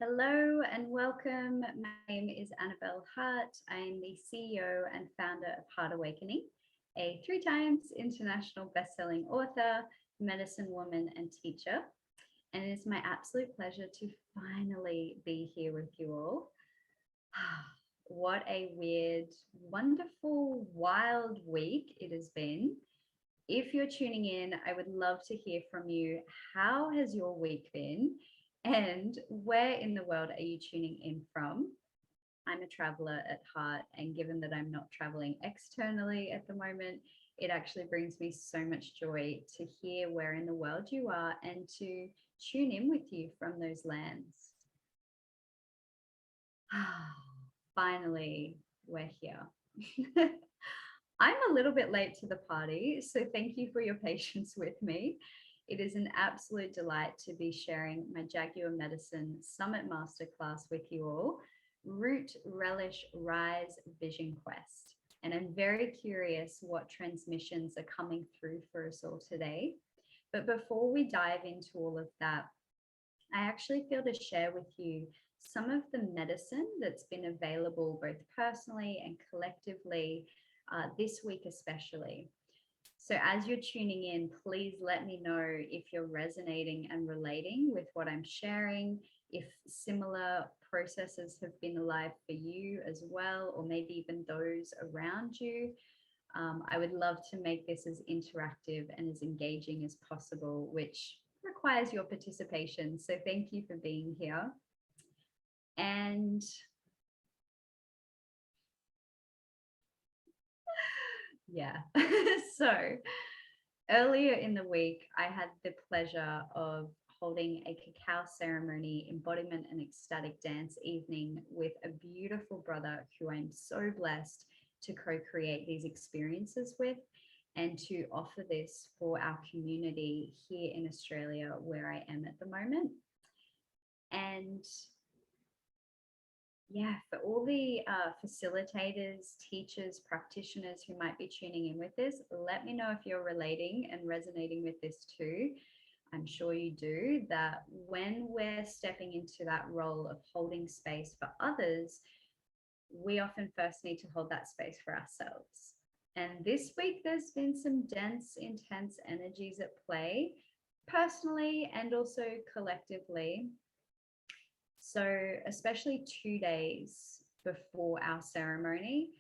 Hello and welcome. My name is Annabelle Hart. I am the CEO and founder of Heart Awakening, a 3 times international best-selling author, medicine woman, and teacher. And it is my absolute pleasure to finally be here with you all. What a weird, wonderful, wild week it has been. If you're tuning in, I would love to hear from you. How has your week been? And where in the world are you tuning in from? I'm a traveler at heart, and given that I'm not traveling externally at the moment, it actually brings me so much joy to hear where in the world you are and to tune in with you from those lands. Finally, we're here. I'm a little bit late to the party, so thank you for your patience with me. It is an absolute delight to be sharing my Jaguar Medicine Summit Masterclass with you all, Root, Relish, Rise, Vision Quest. And I'm very curious what transmissions are coming through for us all today. But before we dive into all of that, I actually feel to share with you some of the medicine that's been available both personally and collectively this week especially. So as you're tuning in, please let me know if you're resonating and relating with what I'm sharing, if similar processes have been alive for you as well, or maybe even those around you. I would love to make this as interactive and as engaging as possible, which requires your participation. So thank you for being here. And yeah, so earlier in the week, I had the pleasure of holding a cacao ceremony, embodiment, and ecstatic dance evening with a beautiful brother who I'm so blessed to co-create these experiences with and to offer this for our community here in Australia, where I am at the moment. And yeah, for all the facilitators, teachers, practitioners who might be tuning in with this, let me know if you're relating and resonating with this too. I'm sure you do, that when we're stepping into that role of holding space for others, we often first need to hold that space for ourselves. And this week, there's been some dense, intense energies at play, personally and also collectively. So, especially 2 days before our ceremony,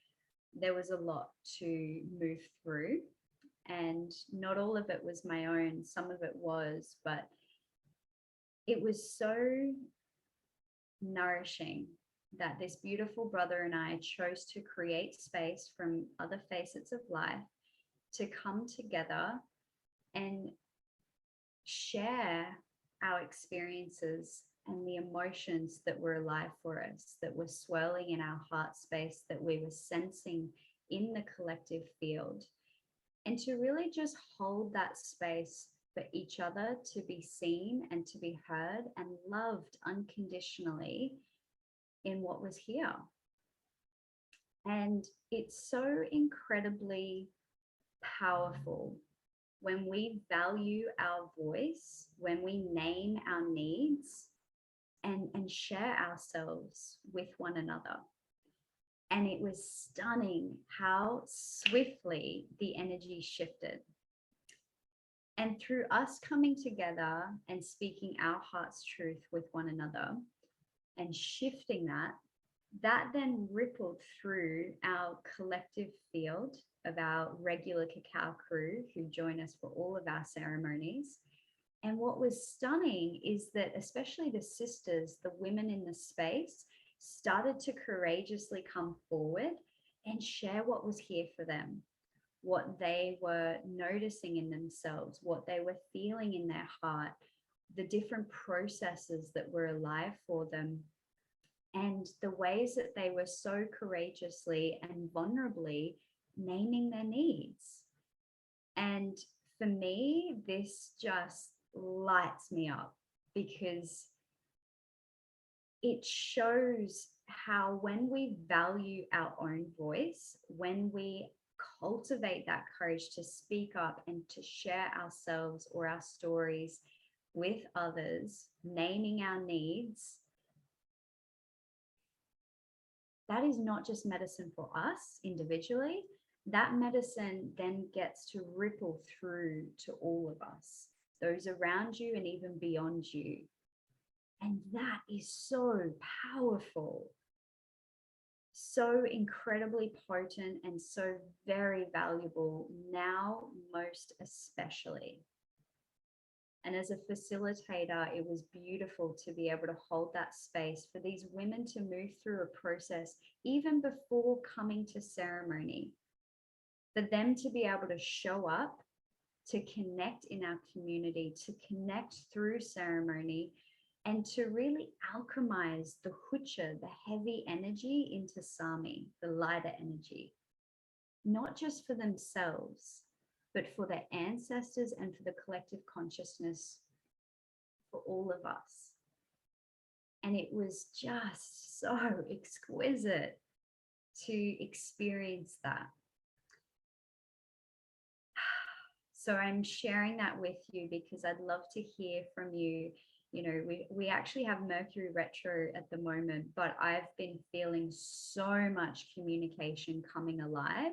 there was a lot to move through. And not all of it was my own, some of it was, but it was so nourishing that this beautiful brother and I chose to create space from other facets of life to come together and share our experiences and the emotions that were alive for us, that were swirling in our heart space, that we were sensing in the collective field. And to really just hold that space for each other to be seen and to be heard and loved unconditionally in what was here. And it's so incredibly powerful when we value our voice, when we name our needs and share ourselves with one another. And it was stunning how swiftly the energy shifted. And through us coming together and speaking our heart's truth with one another and shifting that, that then rippled through our collective field of our regular cacao crew who join us for all of our ceremonies. And what was stunning is that especially the sisters, the women in the space, started to courageously come forward and share what was here for them, what they were noticing in themselves, what they were feeling in their heart, the different processes that were alive for them, and the ways that they were so courageously and vulnerably naming their needs. And for me, this just lights me up because it shows how when we value our own voice, when we cultivate that courage to speak up and to share ourselves or our stories with others, naming our needs, that is not just medicine for us individually. That medicine then gets to ripple through to all of us, those around you and even beyond you. And that is so powerful, so incredibly potent, and so very valuable now, most especially. And as a facilitator, it was beautiful to be able to hold that space for these women to move through a process even before coming to ceremony, for them to be able to show up, to connect in our community, to connect through ceremony, and to really alchemize the hucha, the heavy energy, into sami, the lighter energy, not just for themselves, but for their ancestors and for the collective consciousness for all of us. And it was just so exquisite to experience that. So I'm sharing that with you because I'd love to hear from you. You know, we actually have Mercury retro at the moment, but I've been feeling so much communication coming alive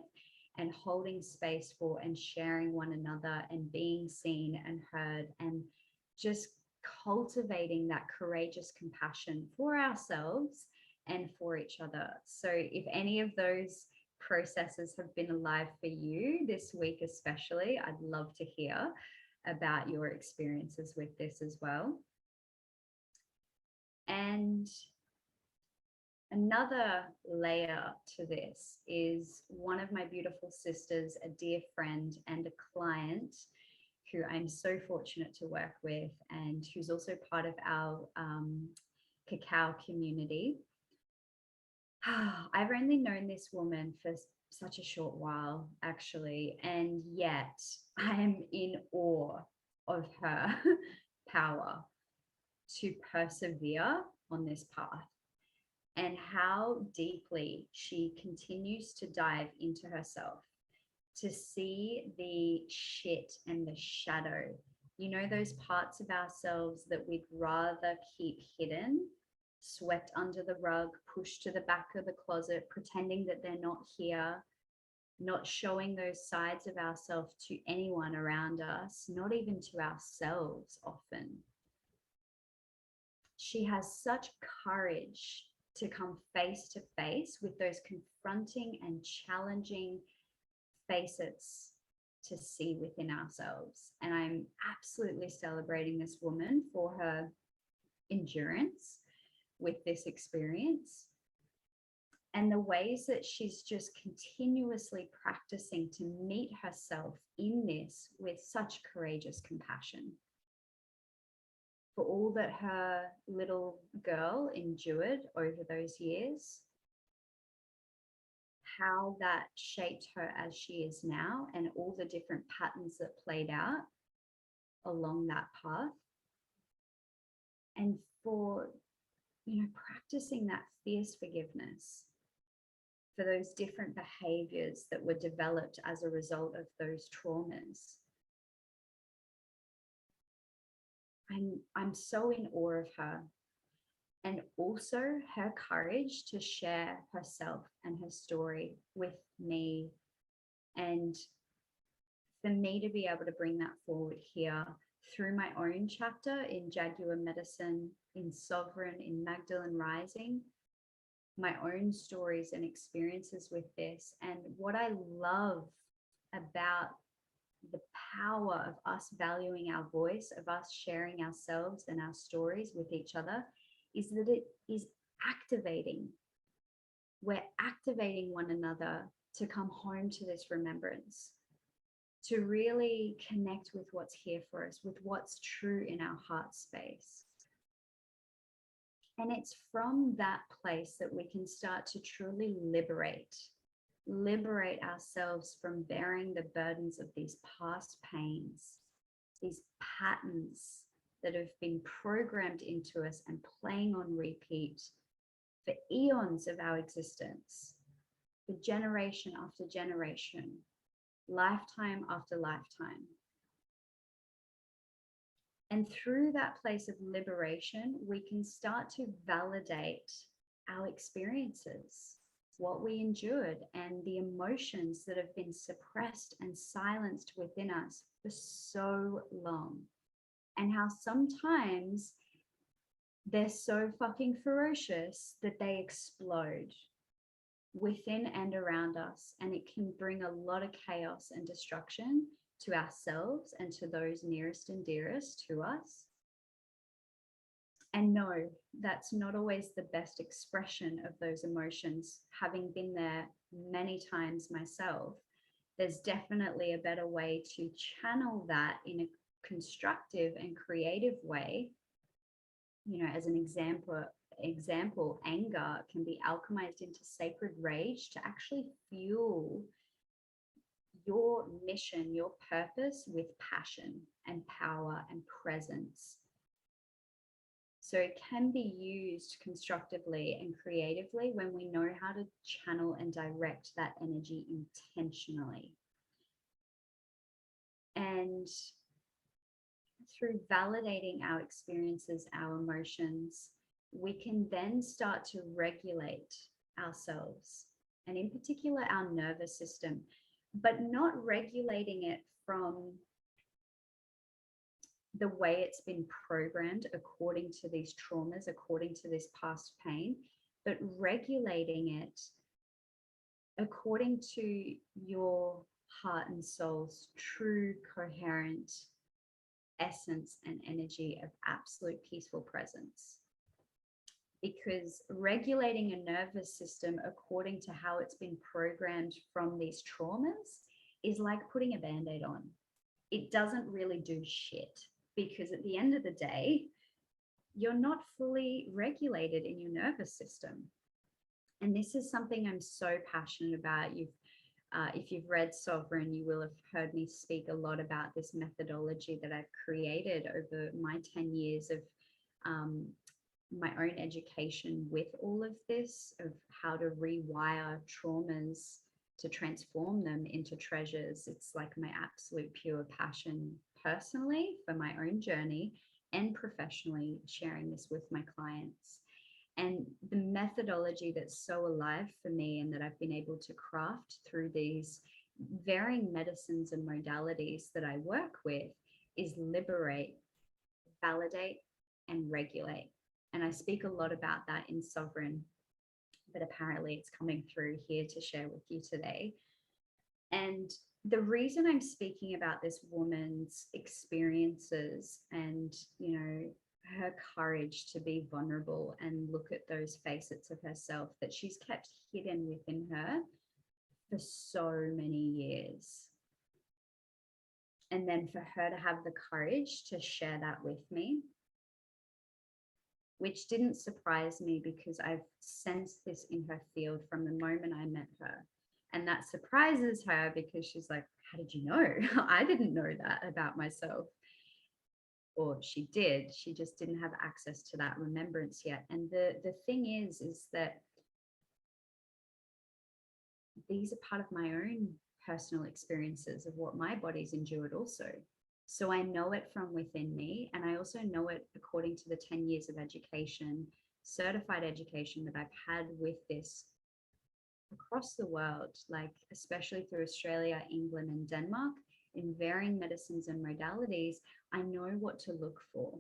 and holding space for and sharing one another and being seen and heard, and just cultivating that courageous compassion for ourselves and for each other. So if any of those processes have been alive for you this week especially, I'd love to hear about your experiences with this as well. And another layer to this is one of my beautiful sisters, a dear friend and a client who I'm so fortunate to work with, and who's also part of our cacao community. I've only known this woman for such a short while, actually, and yet I'm in awe of her power to persevere on this path, and how deeply she continues to dive into herself, to see the shit and the shadow. You know, those parts of ourselves that we'd rather keep hidden, swept under the rug, pushed to the back of the closet, pretending that they're not here, not showing those sides of ourselves to anyone around us, not even to ourselves often. She has such courage to come face to face with those confronting and challenging facets to see within ourselves. And I'm absolutely celebrating this woman for her endurance with this experience, and the ways that she's just continuously practicing to meet herself in this with such courageous compassion for all that her little girl endured over those years, how that shaped her as she is now, and all the different patterns that played out along that path. And for, you know, practicing that fierce forgiveness for those different behaviors that were developed as a result of those traumas. I'm so in awe of her, and also her courage to share herself and her story with me, and for me to be able to bring that forward here through my own chapter in Jaguar Medicine, in Sovereign, in Magdalene Rising, my own stories and experiences with this. And what I love about the power of us valuing our voice, of us sharing ourselves and our stories with each other, is that it is activating. We're activating one another to come home to this remembrance, to really connect with what's here for us, with what's true in our heart space. And it's from that place that we can start to truly liberate ourselves from bearing the burdens of these past pains, these patterns that have been programmed into us and playing on repeat for eons of our existence, for generation after generation, lifetime after lifetime. And through that place of liberation, we can start to validate our experiences. what we endured, and the emotions that have been suppressed and silenced within us for so long, and how sometimes they're so fucking ferocious that they explode within and around us, and it can bring a lot of chaos and destruction to ourselves and to those nearest and dearest to us. And no, that's not always the best expression of those emotions. Having been there many times myself, there's definitely a better way to channel that in a constructive and creative way. You know, as an example, anger can be alchemized into sacred rage to actually fuel your mission, your purpose with passion and power and presence. So it can be used constructively and creatively when we know how to channel and direct that energy intentionally. And through validating our experiences, our emotions, we can then start to regulate ourselves, and in particular our nervous system, but not regulating it from the way it's been programmed according to these traumas, according to this past pain, but regulating it according to your heart and soul's true coherent essence and energy of absolute peaceful presence. Because regulating a nervous system according to how it's been programmed from these traumas is like putting a band-aid on. It doesn't really do shit, because at the end of the day, you're not fully regulated in your nervous system. And this is something I'm so passionate about. If you've read Sovereign, you will have heard me speak a lot about this methodology that I've created over my 10 years of my own education with all of this, of how to rewire traumas to transform them into treasures. It's like my absolute pure passion personally for my own journey, and professionally sharing this with my clients. And the methodology that's so alive for me and that I've been able to craft through these varying medicines and modalities that I work with is liberate, validate, and regulate. And I speak a lot about that in Sovereign, but apparently it's coming through here to share with you today. And the reason I'm speaking about this woman's experiences and, you know, her courage to be vulnerable and look at those facets of herself that she's kept hidden within her for so many years. And then for her to have the courage to share that with me, which didn't surprise me because I've sensed this in her field from the moment I met her. And that surprises her because she's like, how did you know? I didn't know that about myself. Or she did, she just didn't have access to that remembrance yet. And the thing is that these are part of my own personal experiences of what my body's endured also. So I know it from within me, and I also know it according to the 10 years of education, certified education that I've had with this across the world, like especially through Australia, England, and Denmark, in varying medicines and modalities. I know what to look for.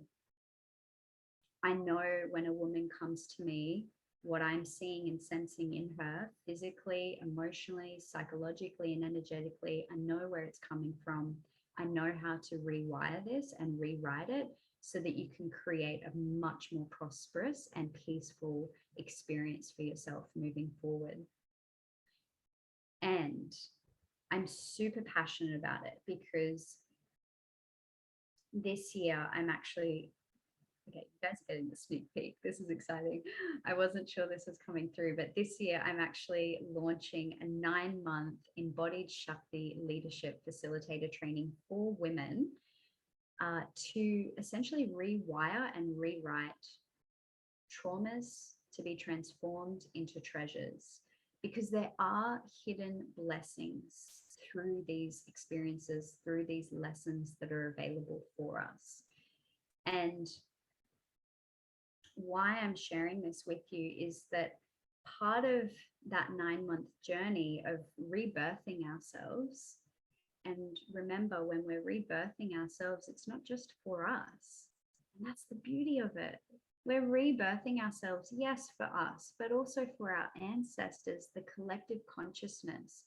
I know when a woman comes to me, what I'm seeing and sensing in her physically, emotionally, psychologically, and energetically. I know where it's coming from. I know how to rewire this and rewrite it so that you can create a much more prosperous and peaceful experience for yourself moving forward. And I'm super passionate about it because this year I'm actually, okay, you guys are getting the sneak peek. This is exciting. I wasn't sure this was coming through, but this year I'm actually launching a 9-month embodied Shakti leadership facilitator training for women to essentially rewire and rewrite traumas to be transformed into treasures, because there are hidden blessings through these experiences, through these lessons that are available for us. And why I'm sharing this with you is that part of that 9-month journey of rebirthing ourselves. And remember, when we're rebirthing ourselves, it's not just for us. And that's the beauty of it. We're rebirthing ourselves, yes, for us, but also for our ancestors, the collective consciousness.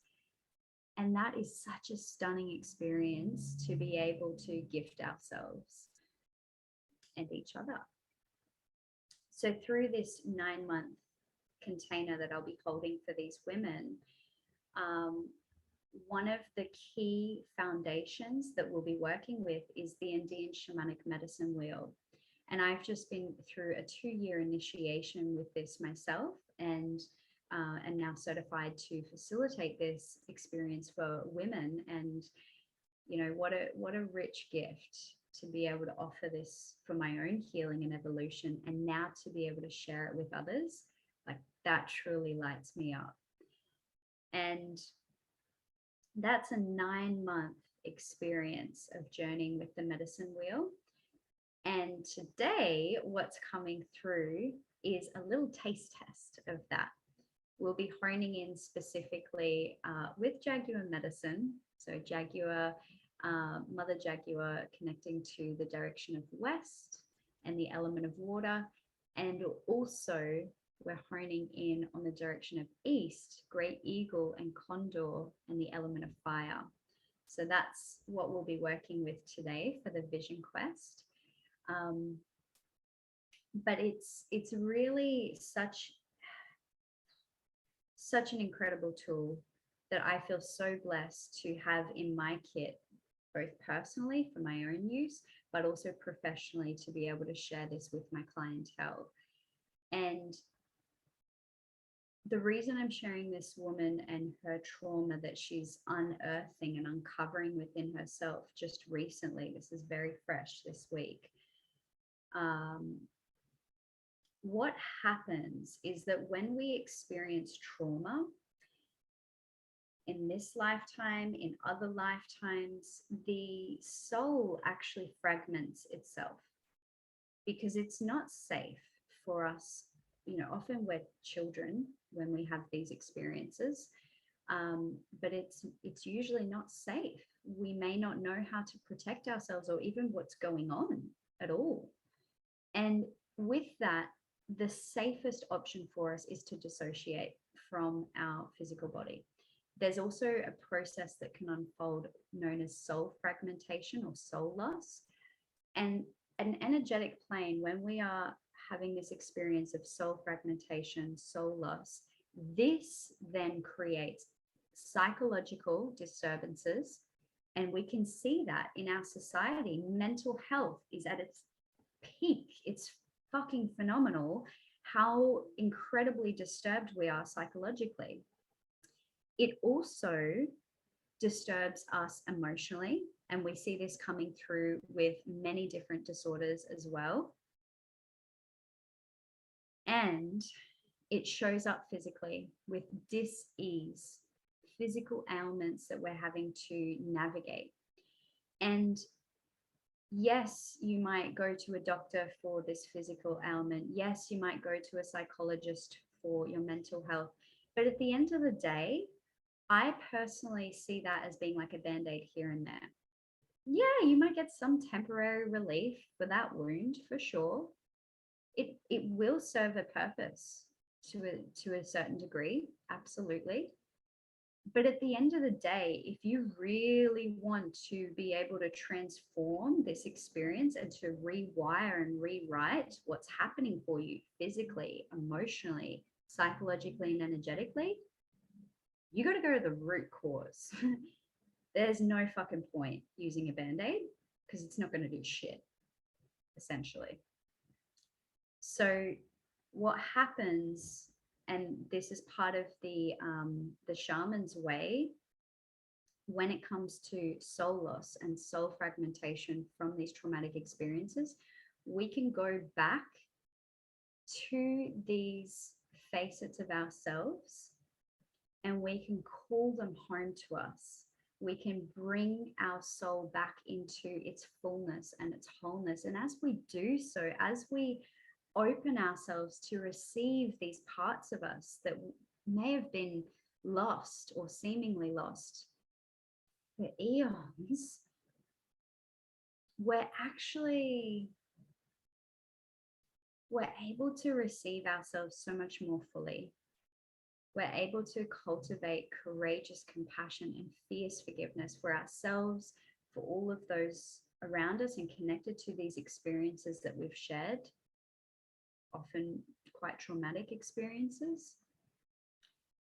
And that is such a stunning experience to be able to gift ourselves and each other. So through this 9-month container that I'll be holding for these women, one of the key foundations that we'll be working with is the Indian Shamanic Medicine Wheel. And I've just been through a 2-year initiation with this myself, and now certified to facilitate this experience for women. And you know, what a rich gift to be able to offer this for my own healing and evolution, and now to be able to share it with others. Like, that truly lights me up. And that's a 9-month experience of journeying with the medicine wheel. And today, what's coming through is a little taste test of that. We'll be honing in specifically with Jaguar Medicine. So Jaguar, Mother Jaguar, connecting to the direction of the west and the element of water. And also we're honing in on the direction of east, Great Eagle and Condor, and the element of fire. So that's what we'll be working with today for the vision quest. But it's really such an incredible tool that I feel so blessed to have in my kit, both personally for my own use, but also professionally to be able to share this with my clientele. And the reason I'm sharing this woman and her trauma that she's unearthing and uncovering within herself just recently, this is very fresh this week. What happens is that when we experience trauma in this lifetime, in other lifetimes, the soul actually fragments itself because it's not safe for us. You know, often we're children when we have these experiences, but it's usually not safe. We may not know how to protect ourselves or even what's going on at all. And with that, the safest option for us is to dissociate from our physical body. There's also a process that can unfold known as soul fragmentation or soul loss. And an energetic plane, when we are having this experience of soul fragmentation, soul loss, this then creates psychological disturbances. And we can see that in our society. Mental health is at its peak. It's fucking phenomenal how incredibly disturbed we are psychologically. It also disturbs us emotionally, and we see this coming through with many different disorders as well. And it shows up physically with dis-ease, physical ailments that we're having to navigate. And yes, you might go to a doctor for this physical ailment. Yes, you might go to a psychologist for your mental health. But at the end of the day, I personally see that as being like a band-aid here and there. Yeah, you might get some temporary relief for that wound, for sure. It will serve a purpose to a certain degree, absolutely. But at the end of the day, if you really want to be able to transform this experience and to rewire and rewrite what's happening for you physically, emotionally, psychologically, and energetically, you got to go to the root cause. There's no fucking point using a band-aid because it's not going to do shit, essentially. So what happens, and this is part of the shaman's way, when it comes to soul loss and soul fragmentation from these traumatic experiences, we can go back to these facets of ourselves and we can call them home to us. We can bring our soul back into its fullness and its wholeness. And as we do so, as we open ourselves to receive these parts of us that may have been lost or seemingly lost for eons, we're able to receive ourselves so much more fully. We're able to cultivate courageous compassion and fierce forgiveness for ourselves, for all of those around us, and connected to these experiences that we've shared, often quite traumatic experiences.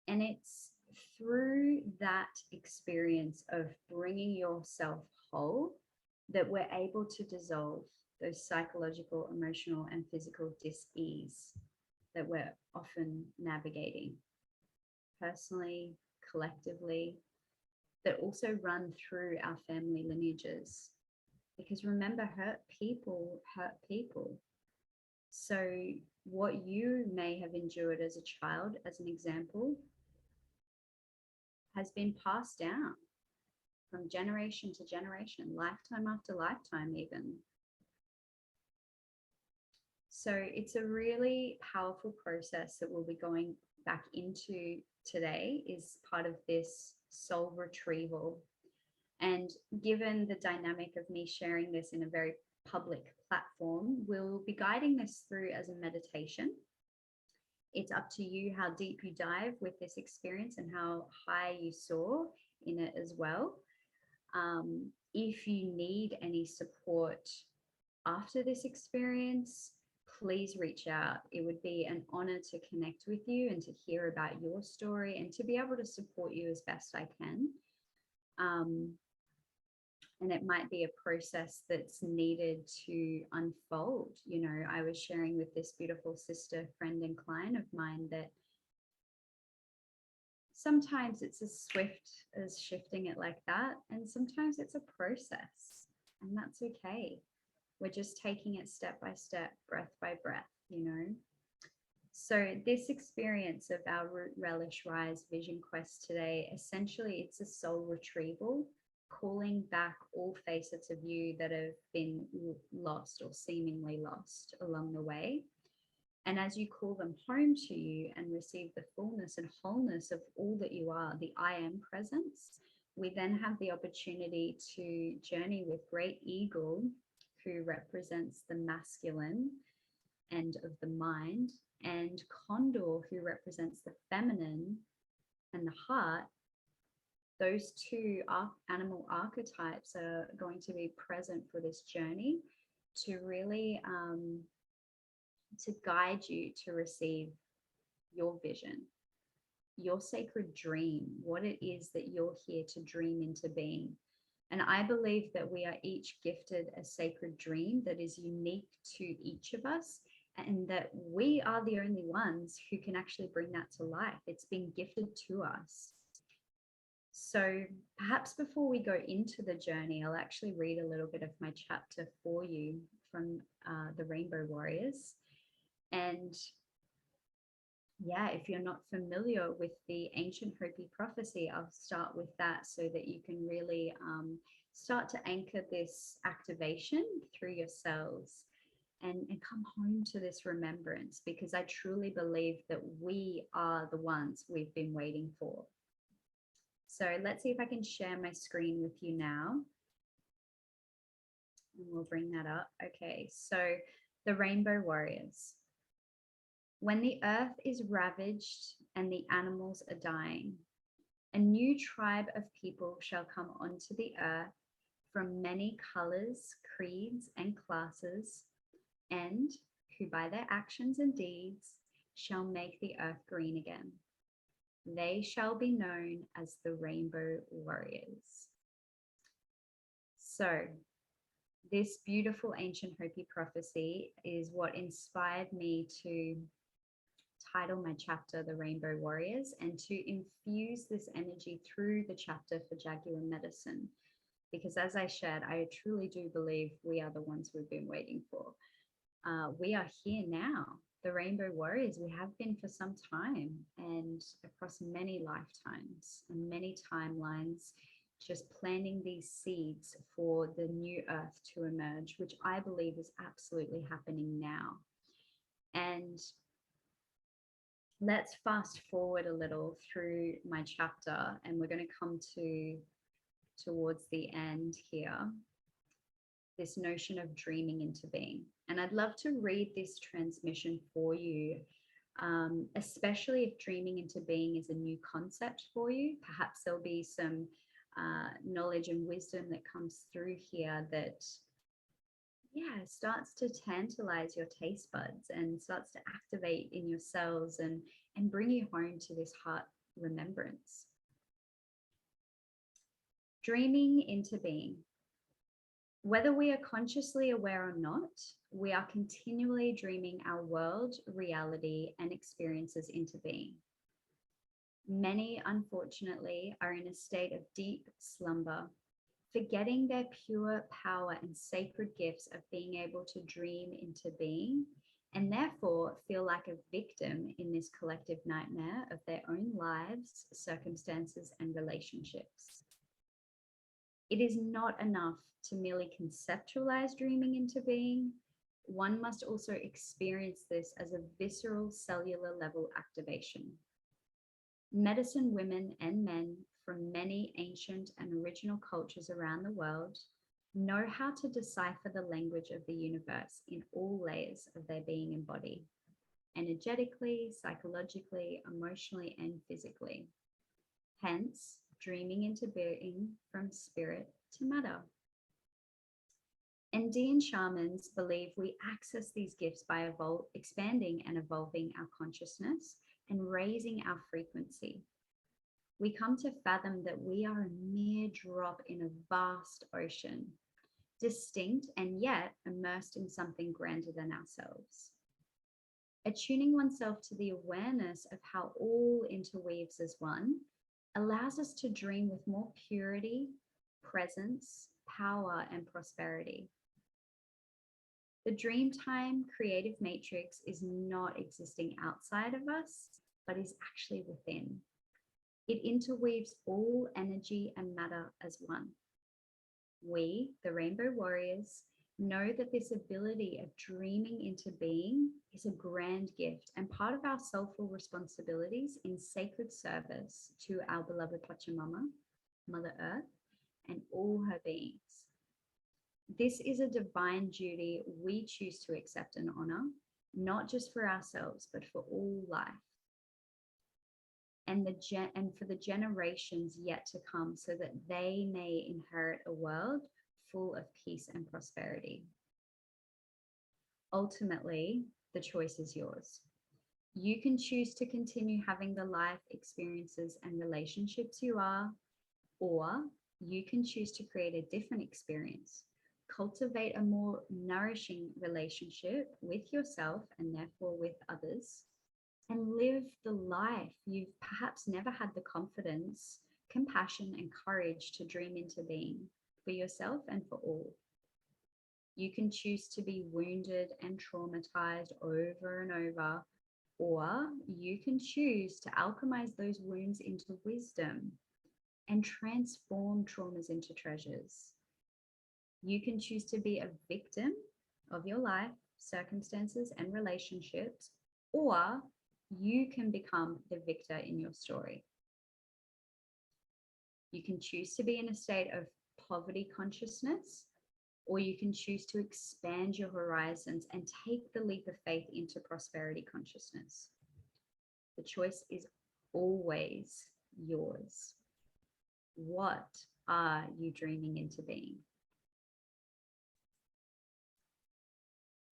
And it's through that experience of bringing yourself whole that we're able to dissolve those psychological, emotional, and physical dis-ease that we're often navigating personally, collectively, that also run through our family lineages. Because remember, hurt people hurt people. So what you may have endured as a child, as an example, has been passed down from generation to generation, lifetime after lifetime even. So it's a really powerful process that we'll be going back into today, is part of this soul retrieval. And given the dynamic of me sharing this in a very public platform, we'll be guiding this through as a meditation. It's up to you how deep you dive with this experience and how high you soar in it as well. If you need any support after this experience, please reach out. It would be an honor to connect with you and to hear about your story and to be able to support you as best I can. And it might be a process that's needed to unfold. You know, I was sharing with this beautiful sister, friend, and client of mine that sometimes it's as swift as shifting it like that, and sometimes it's a process, and that's okay. We're just taking it step by step, breath by breath, you know. So this experience of our Root Relish Rise Vision Quest today, essentially it's a soul retrieval, calling back all facets of you that have been lost or seemingly lost along the way. And as you call them home to you and receive the fullness and wholeness of all that you are, the I am presence, we then have the opportunity to journey with Great Eagle, who represents the masculine end of the mind, and Condor, who represents the feminine and the heart. Those two animal archetypes are going to be present for this journey to really to guide you to receive your vision, your sacred dream, what it is that you're here to dream into being. And I believe that we are each gifted a sacred dream that is unique to each of us, and that we are the only ones who can actually bring that to life. It's been gifted to us. So perhaps before we go into the journey, I'll actually read a little bit of my chapter for you from the Rainbow Warriors. And yeah, if you're not familiar with the ancient Hopi prophecy, I'll start with that so that you can really start to anchor this activation through yourselves and come home to this remembrance, because I truly believe that we are the ones we've been waiting for. So let's see if I can share my screen with you now. And we'll bring that up. Okay, so the Rainbow Warriors. When the earth is ravaged and the animals are dying, a new tribe of people shall come onto the earth from many colors, creeds, and classes, and who by their actions and deeds shall make the earth green again. They shall be known as the Rainbow Warriors. So this beautiful ancient Hopi prophecy is what inspired me to title my chapter The Rainbow Warriors, and to infuse this energy through the chapter for Jaguar Medicine. Because as I shared, I truly do believe we are the ones we've been waiting for. We are here now. The Rainbow Warriors, we have been for some time, and across many lifetimes and many timelines, just planting these seeds for the new earth to emerge, which I believe is absolutely happening now. And let's fast forward a little through my chapter, and we're going to come towards the end here, this notion of dreaming into being. And I'd love to read this transmission for you, especially if dreaming into being is a new concept for you. Perhaps there'll be some knowledge and wisdom that comes through here that, yeah, starts to tantalize your taste buds and starts to activate in your cells and bring you home to this heart remembrance. Dreaming into being. Whether we are consciously aware or not, we are continually dreaming our world, reality, and experiences into being. Many, unfortunately, are in a state of deep slumber, forgetting their pure power and sacred gifts of being able to dream into being, and therefore feel like a victim in this collective nightmare of their own lives, circumstances, and relationships. It is not enough to merely conceptualize dreaming into being. One must also experience this as a visceral cellular level activation. Medicine women and men from many ancient and original cultures around the world know how to decipher the language of the universe in all layers of their being and body, energetically, psychologically, emotionally, and physically. Hence, dreaming into being from spirit to matter. Indian shamans believe we access these gifts by expanding and evolving our consciousness and raising our frequency. We come to fathom that we are a mere drop in a vast ocean, distinct and yet immersed in something grander than ourselves. Attuning oneself to the awareness of how all interweaves as one allows us to dream with more purity, presence, power, and prosperity. The Dreamtime creative matrix is not existing outside of us, but is actually within. It interweaves all energy and matter as one. We, the Rainbow Warriors, know that this ability of dreaming into being is a grand gift and part of our soulful responsibilities in sacred service to our beloved Pachamama, Mother Earth, and all her beings. This is a divine duty we choose to accept and honor, not just for ourselves, but for all life. And for the generations yet to come, so that they may inherit a world full of peace and prosperity. Ultimately, the choice is yours. You can choose to continue having the life experiences and relationships you are, or you can choose to create a different experience, cultivate a more nourishing relationship with yourself and therefore with others, and live the life you've perhaps never had the confidence, compassion, and courage to dream into being for yourself and for all. You can choose to be wounded and traumatized over and over, or you can choose to alchemize those wounds into wisdom and transform traumas into treasures. You can choose to be a victim of your life, circumstances, and relationships, or you can become the victor in your story. You can choose to be in a state of poverty consciousness, or you can choose to expand your horizons and take the leap of faith into prosperity consciousness. The choice is always yours. What are you dreaming into being?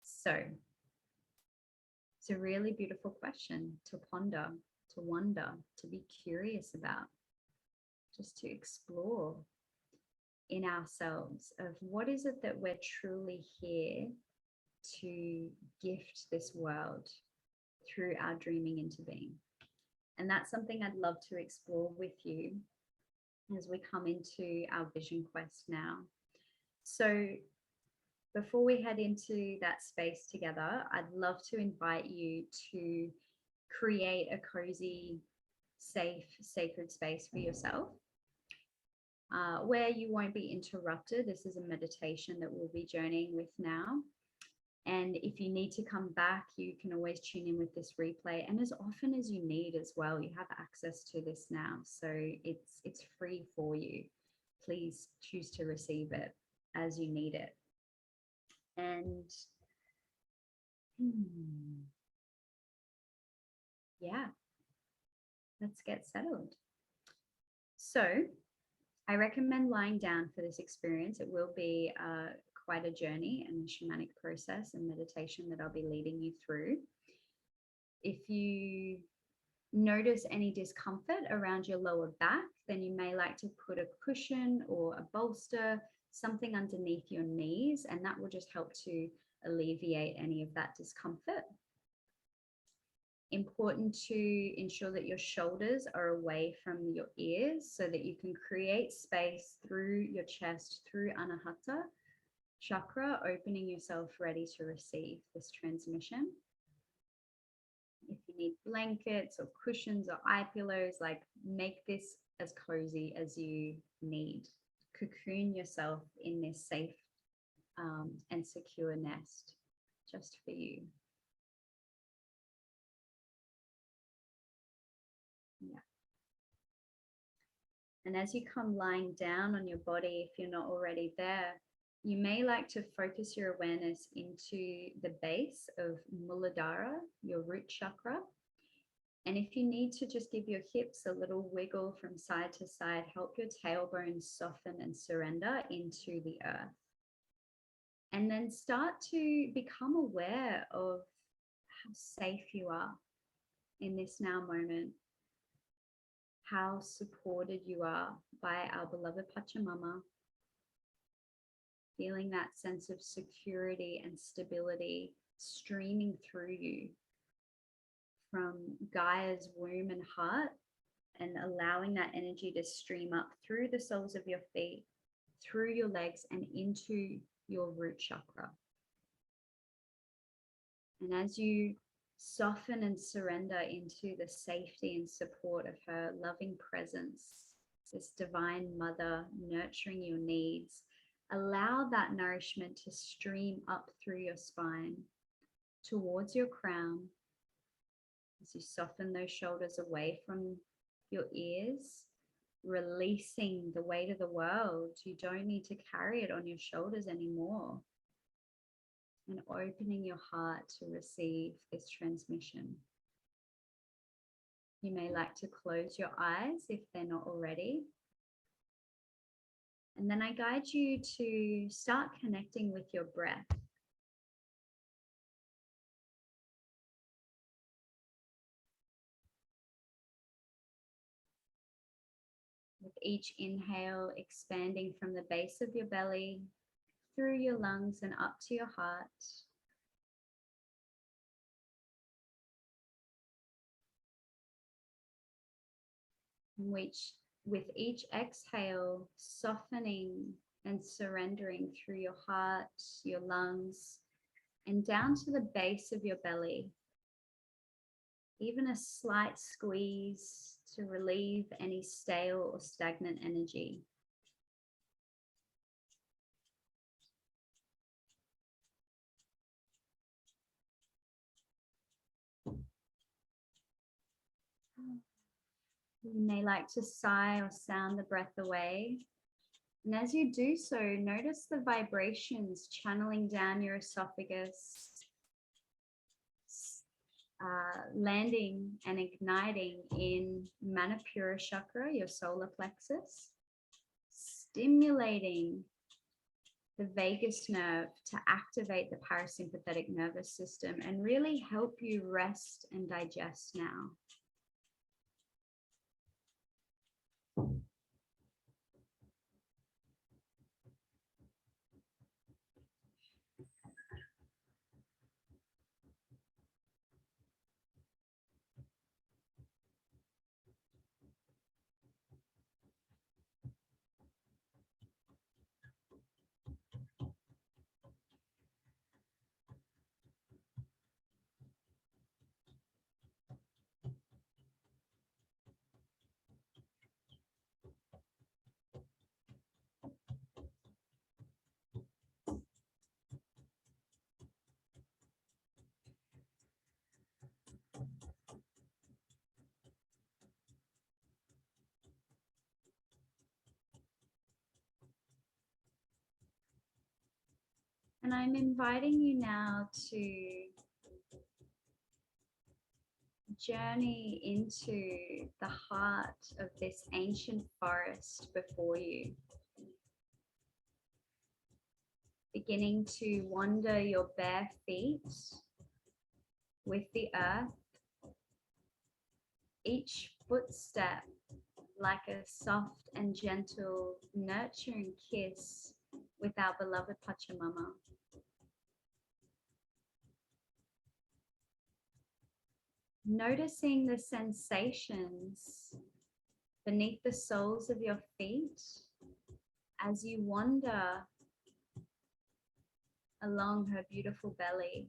So, it's a really beautiful question to ponder, to wonder, to be curious about, just to explore in ourselves of what is it that we're truly here to gift this world through our dreaming into being. And that's something I'd love to explore with you as we come into our vision quest now. So before we head into that space together, I'd love to invite you to create a cozy, safe, sacred space for yourself where you won't be interrupted. This is a meditation that we'll be journeying with now. And if you need to come back, you can always tune in with this replay, and as often as you need as well. You have access to this now, so it's free for you. Please choose to receive it as you need it. And yeah, let's get settled. So I recommend lying down for this experience. It will be quite a journey and a shamanic process and meditation that I'll be leading you through. If you notice any discomfort around your lower back, then you may like to put a cushion or a bolster, something underneath your knees, and that will just help to alleviate any of that discomfort. Important to ensure that your shoulders are away from your ears so that you can create space through your chest, through Anahata chakra, opening yourself ready to receive this transmission. If you need blankets or cushions or eye pillows, like, make this as cozy as you need. Cocoon yourself in this safe and secure nest just for you. Yeah. And as you come lying down on your body, if you're not already there, you may like to focus your awareness into the base of Muladhara, your root chakra. And if you need to just give your hips a little wiggle from side to side, help your tailbone soften and surrender into the earth. And then start to become aware of how safe you are in this now moment, how supported you are by our beloved Pachamama, feeling that sense of security and stability streaming through you from Gaia's womb and heart, and allowing that energy to stream up through the soles of your feet, through your legs, and into your root chakra. And as you soften and surrender into the safety and support of her loving presence, this divine mother nurturing your needs, allow that nourishment to stream up through your spine towards your crown. As you soften those shoulders away from your ears, releasing the weight of the world. You don't need to carry it on your shoulders anymore. And opening your heart to receive this transmission. You may like to close your eyes if they're not already. And then I guide you to start connecting with your breath. With each inhale, expanding from the base of your belly, through your lungs and up to your heart. Which, with each exhale, softening and surrendering through your heart, your lungs, and down to the base of your belly. Even a slight squeeze to relieve any stale or stagnant energy. You may like to sigh or sound the breath away. And as you do so, notice the vibrations channeling down your esophagus, landing and igniting in Manipura chakra, your solar plexus, stimulating the vagus nerve to activate the parasympathetic nervous system and really help you rest and digest now. And I'm inviting you now to journey into the heart of this ancient forest before you, beginning to wander your bare feet with the earth, each footstep like a soft and gentle, nurturing kiss with our beloved Pachamama. Noticing the sensations beneath the soles of your feet as you wander along her beautiful belly.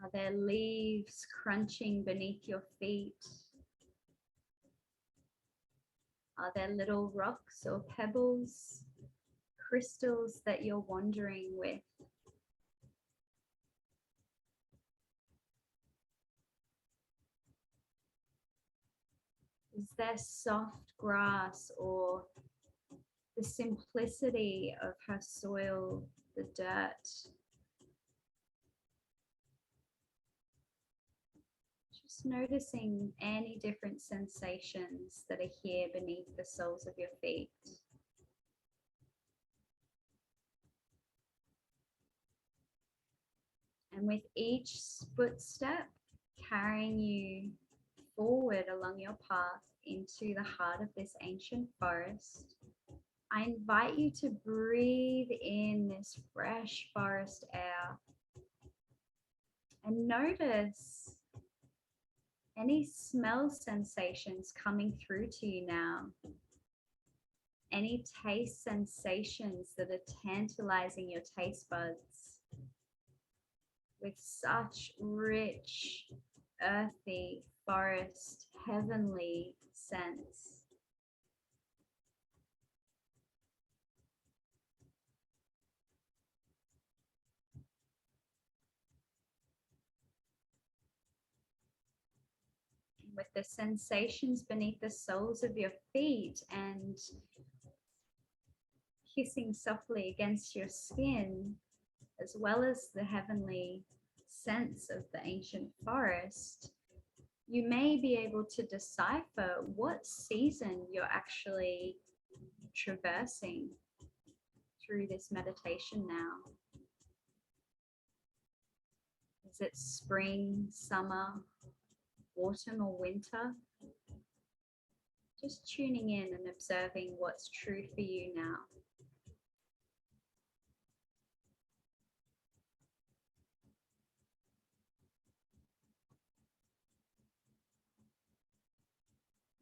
Are there leaves crunching beneath your feet? Are there little rocks or pebbles, crystals that you're wandering with? Is there soft grass or the simplicity of her soil, the dirt? Just noticing any different sensations that are here beneath the soles of your feet. And with each footstep carrying you forward along your path into the heart of this ancient forest, I invite you to breathe in this fresh forest air and notice any smell sensations coming through to you now. Any taste sensations that are tantalizing your taste buds with such rich, earthy, forest, heavenly scents. With the sensations beneath the soles of your feet and kissing softly against your skin, as well as the heavenly scents of the ancient forest, you may be able to decipher what season you're actually traversing through this meditation now. Is it spring, summer, autumn, or winter? Just tuning in and observing what's true for you now.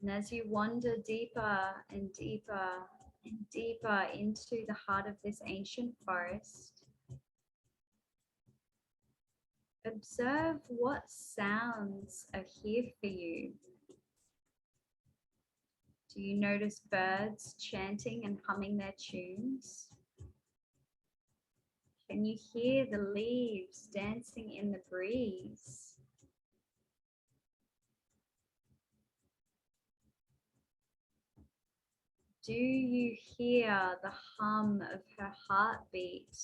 And as you wander deeper and deeper and deeper into the heart of this ancient forest, observe what sounds are here for you. Do you notice birds chanting and humming their tunes? Can you hear the leaves dancing in the breeze? Do you hear the hum of her heartbeat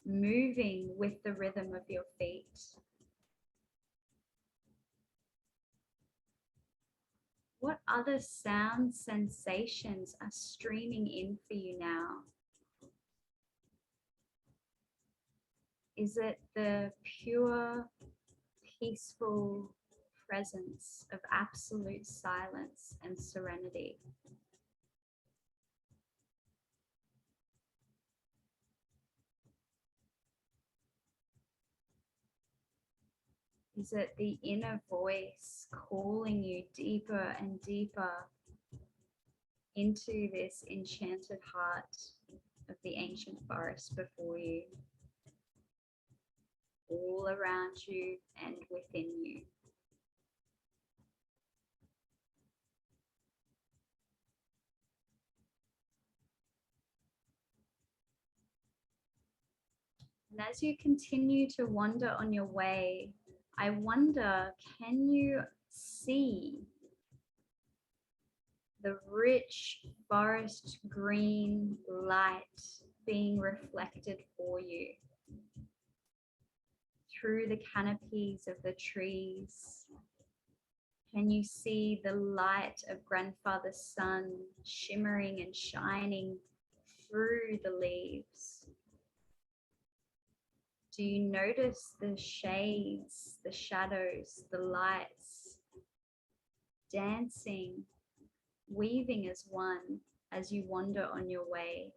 moving with the rhythm of your feet? What other sound sensations are streaming in for you now? Is it the pure, peaceful presence of absolute silence and serenity? Is it the inner voice calling you deeper and deeper into this enchanted heart of the ancient forest before you, all around you and within you? And as you continue to wander on your way, I wonder, can you see the rich forest green light being reflected for you through the canopies of the trees? Can you see the light of Grandfather Sun shimmering and shining through the leaves? Do you notice the shades, the shadows, the lights dancing, weaving as one as you wander on your way?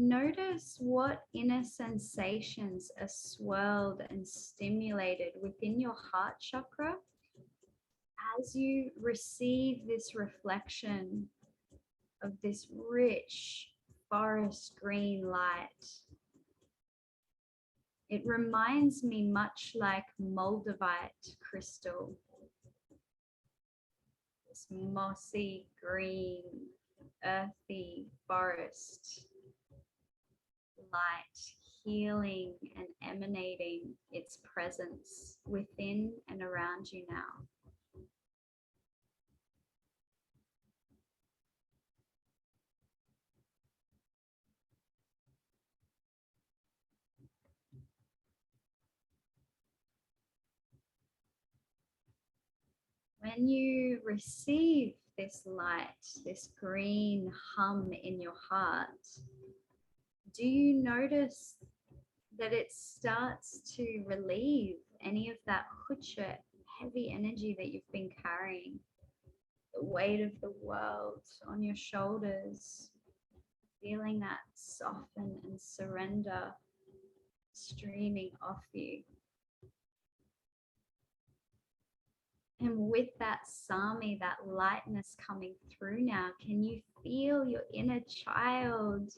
Notice what inner sensations are swirled and stimulated within your heart chakra as you receive this reflection of this rich forest green light. It reminds me much like Moldavite crystal, this mossy green, earthy forest light, healing and emanating its presence within and around you now. When you receive this light, this green hum in your heart, do you notice that it starts to relieve any of that hucha, heavy energy that you've been carrying, the weight of the world on your shoulders, feeling that soften and surrender streaming off you? And with that sami, that lightness coming through now, can you feel your inner child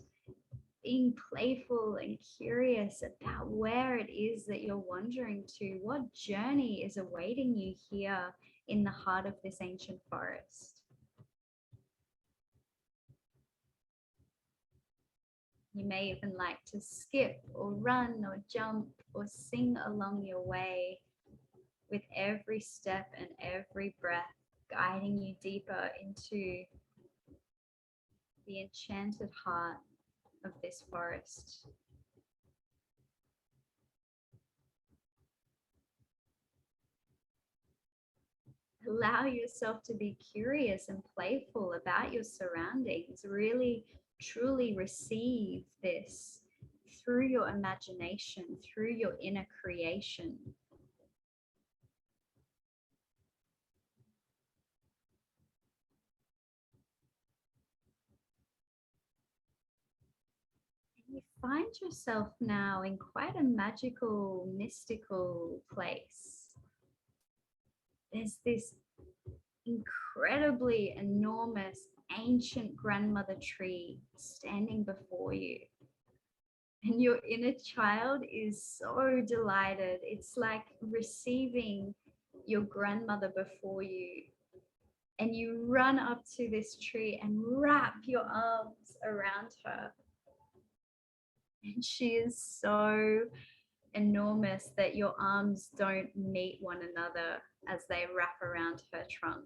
being playful and curious about where it is that you're wandering to? What journey is awaiting you here in the heart of this ancient forest? You may even like to skip or run or jump or sing along your way, with every step and every breath guiding you deeper into the enchanted heart of this forest. Allow yourself to be curious and playful about your surroundings. Really, truly receive this through your imagination, through your inner creation. You find yourself now in quite a magical, mystical place. There's this incredibly enormous ancient grandmother tree standing before you. And your inner child is so delighted. It's like receiving your grandmother before you. And you run up to this tree and wrap your arms around her. And she is so enormous that your arms don't meet one another as they wrap around her trunk.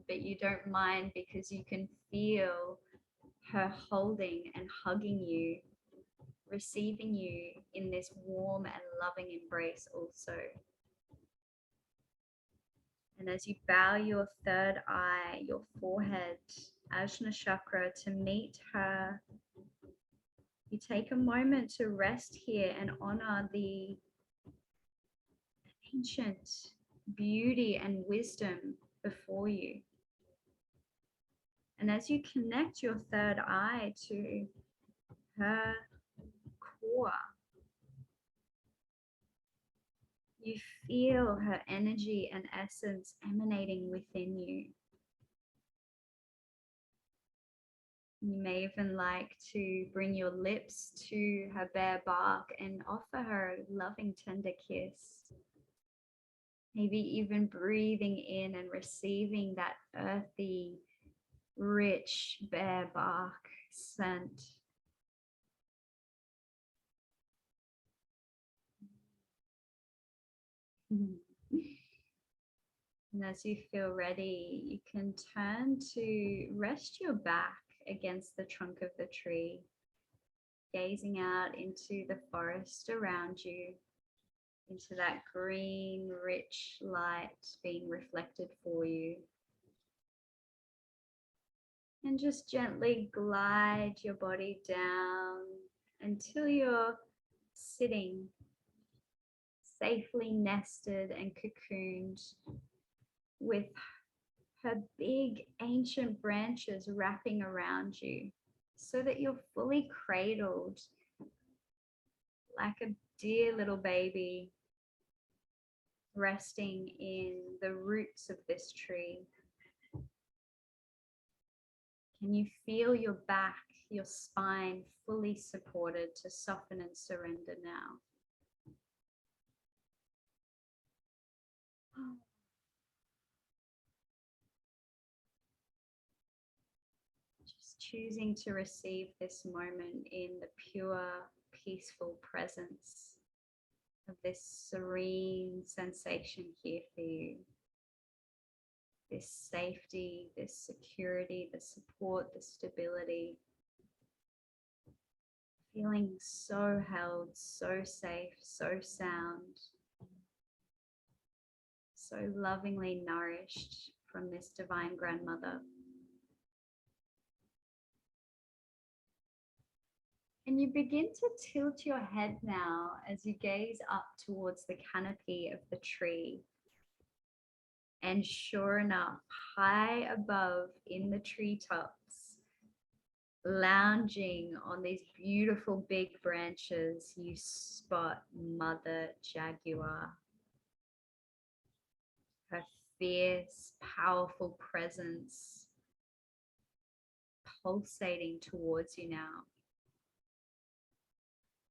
But you don't mind because you can feel her holding and hugging you, receiving you in this warm and loving embrace also. And as you bow your third eye, your forehead, Ajna chakra, to meet her, you take a moment to rest here and honor the ancient beauty and wisdom before you. And as you connect your third eye to her core, you feel her energy and essence emanating within you. You may even like to bring your lips to her bare bark and offer her a loving, tender kiss. Maybe even breathing in and receiving that earthy rich bare bark scent. And as you feel ready, you can turn to rest your back against the trunk of the tree, gazing out into the forest around you, into that green, rich light being reflected for you. And just gently glide your body down until you're sitting safely nested and cocooned with her big ancient branches wrapping around you so that you're fully cradled like a dear little baby resting in the roots of this tree. Can you feel your back, your spine fully supported to soften and surrender now? Just choosing to receive this moment in the pure, peaceful presence of this serene sensation here for you. This safety, this security, the support, the stability. Feeling so held, so safe, so sound, so lovingly nourished from this divine grandmother. And you begin to tilt your head now as you gaze up towards the canopy of the tree. And sure enough, high above in the treetops, lounging on these beautiful big branches, you spot Mother Jaguar. Her fierce, powerful presence pulsating towards you now.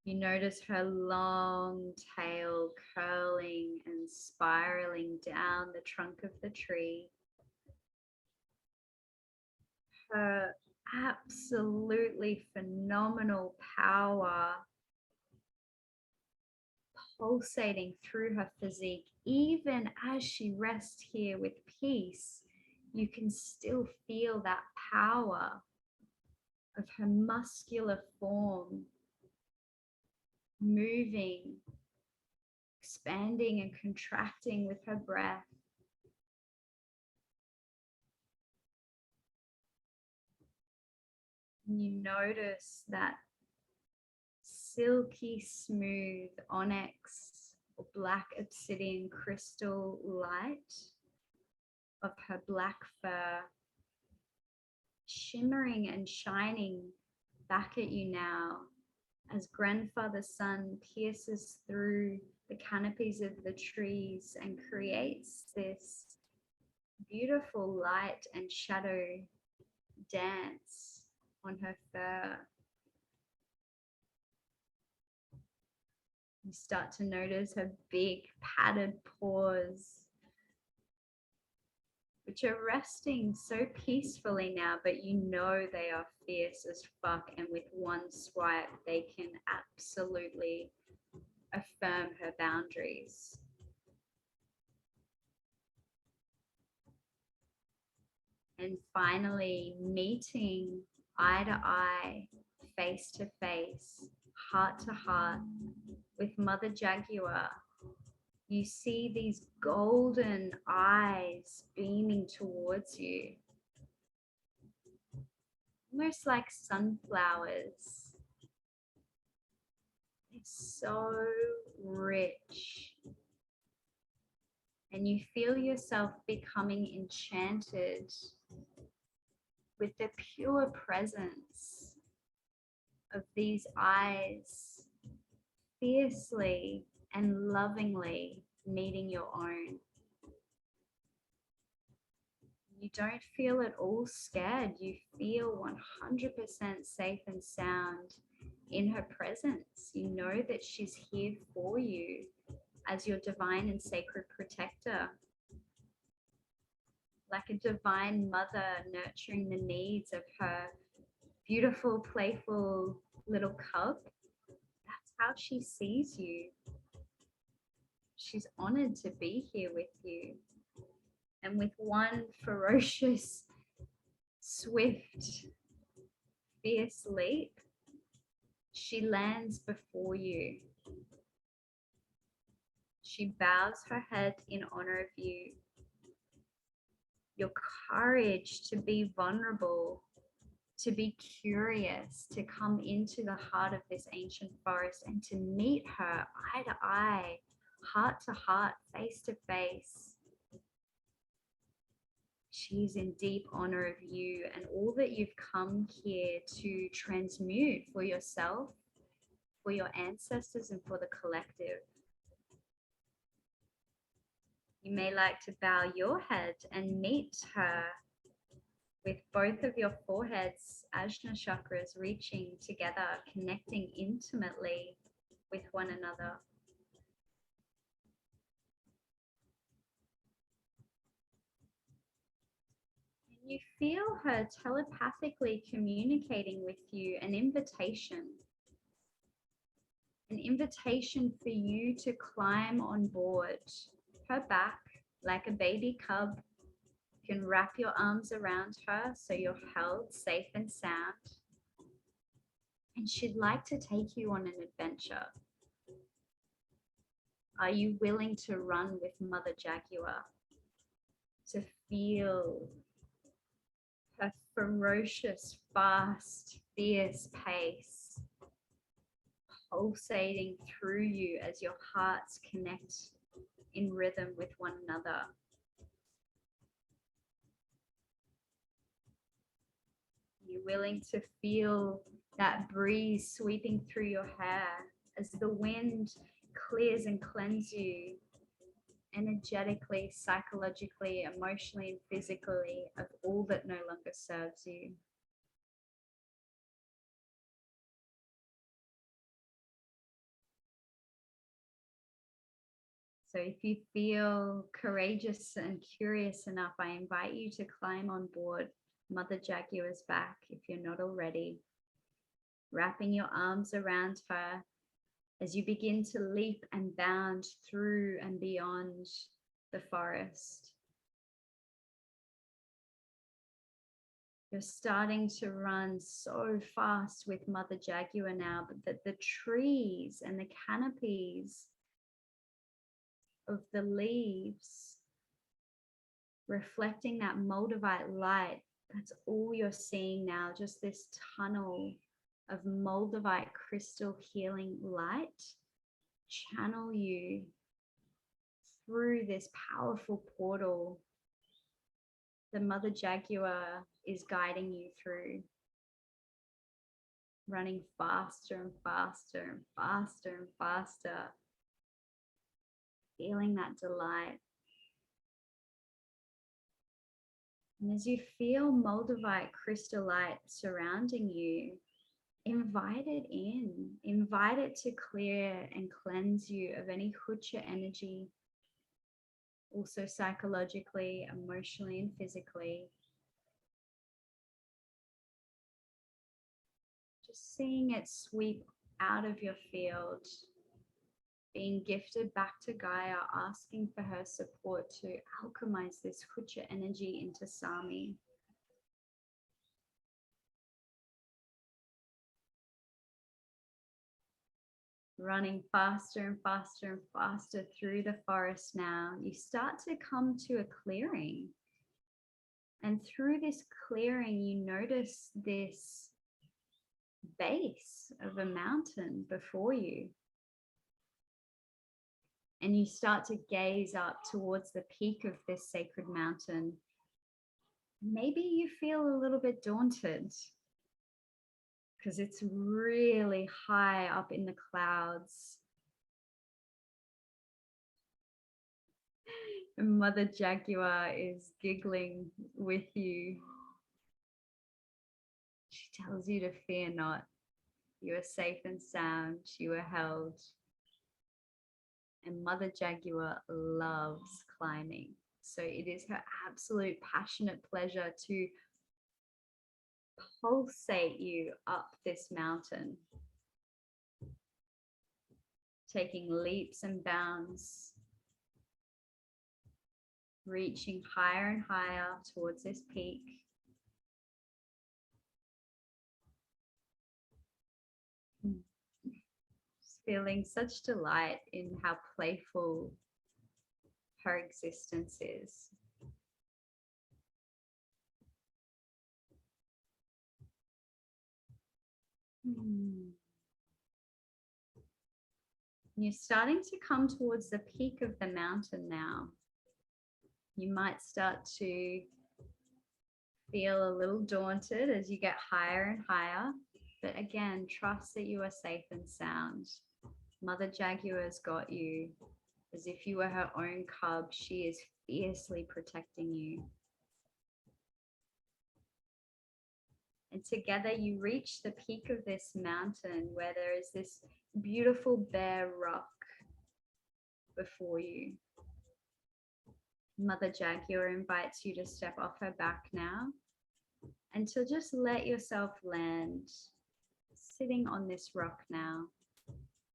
You notice her long tail curling and spiraling down the trunk of the tree. Her absolutely phenomenal power pulsating through her physique. Even as she rests here with peace, you can still feel that power of her muscular form moving, expanding and contracting with her breath. And you notice that silky smooth onyx or black obsidian crystal light of her black fur shimmering and shining back at you now as grandfather sun pierces through the canopies of the trees and creates this beautiful light and shadow dance on her fur. You start to notice her big padded paws, which are resting so peacefully now, but you know they are fierce as fuck, and with one swipe they can absolutely affirm her boundaries. And finally meeting eye to eye, face to face, heart to heart with Mother Jaguar, you see these golden eyes beaming towards you, almost like sunflowers. It's so rich. And you feel yourself becoming enchanted with the pure presence of these eyes, fiercely and lovingly meeting your own. You don't feel at all scared. You feel 100% safe and sound in her presence. You know that she's here for you as your divine and sacred protector. like a divine mother nurturing the needs of her beautiful, playful little cub. That's how she sees you. She's honored to be here with you. And with one ferocious, swift, fierce leap, she lands before you. She bows her head in honor of you. Your courage to be vulnerable, to be curious, to come into the heart of this ancient forest and to meet her eye to eye, heart to heart, face to face. She's in deep honor of you and all that you've come here to transmute for yourself, for your ancestors, and for the collective. You may like to bow your head and meet her with both of your foreheads, Ajna chakras reaching together, connecting intimately with one another. You feel her telepathically communicating with you an invitation for you to climb on board her back like a baby cub. You can wrap your arms around her so you're held safe and sound. And she'd like to take you on an adventure. Are you willing to run with Mother Jaguar? To feel her ferocious, fast, fierce pace pulsating through you as your hearts connect in rhythm with one another. You're willing to feel that breeze sweeping through your hair as the wind clears and cleanses you energetically, psychologically, emotionally, and physically of all that no longer serves you. So if you feel courageous and curious enough, I invite you to climb on board Mother Jaguar's back if you're not already. Wrapping your arms around her as you begin to leap and bound through and beyond the forest. You're starting to run so fast with Mother Jaguar now, but that the trees and the canopies of the leaves reflecting that Moldavite light, that's all you're seeing now, just this tunnel of Moldavite crystal healing light channel you through this powerful portal the Mother Jaguar is guiding you through, running faster and faster and faster and faster, feeling that delight. And as you feel Moldavite crystal light surrounding you, invite it in, invite it to clear and cleanse you of any hucha energy, also psychologically, emotionally, and physically. Just seeing it sweep out of your field, being gifted back to Gaia, asking for her support to alchemize this hucha energy into Sami. Running faster and faster and faster through the forest now, you start to come to a clearing. And through this clearing, you notice this base of a mountain before you. And you start to gaze up towards the peak of this sacred mountain. Maybe you feel a little bit daunted because it's really high up in the clouds. And Mother Jaguar is giggling with you. She tells you to fear not. You are safe and sound. You are held. And Mother Jaguar loves climbing. So it is her absolute passionate pleasure to pulsate you up this mountain, taking leaps and bounds, reaching higher and higher towards this peak. Just feeling such delight in how playful her existence is. You're starting to come towards the peak of the mountain now. You might start to feel a little daunted as you get higher and higher, but again, trust that you are safe and sound. Mother Jaguar's got you. As if you were her own cub, she is fiercely protecting you. And together you reach the peak of this mountain where there is this beautiful bare rock before you. Mother Jaguar invites you to step off her back now and to just let yourself land, sitting on this rock now.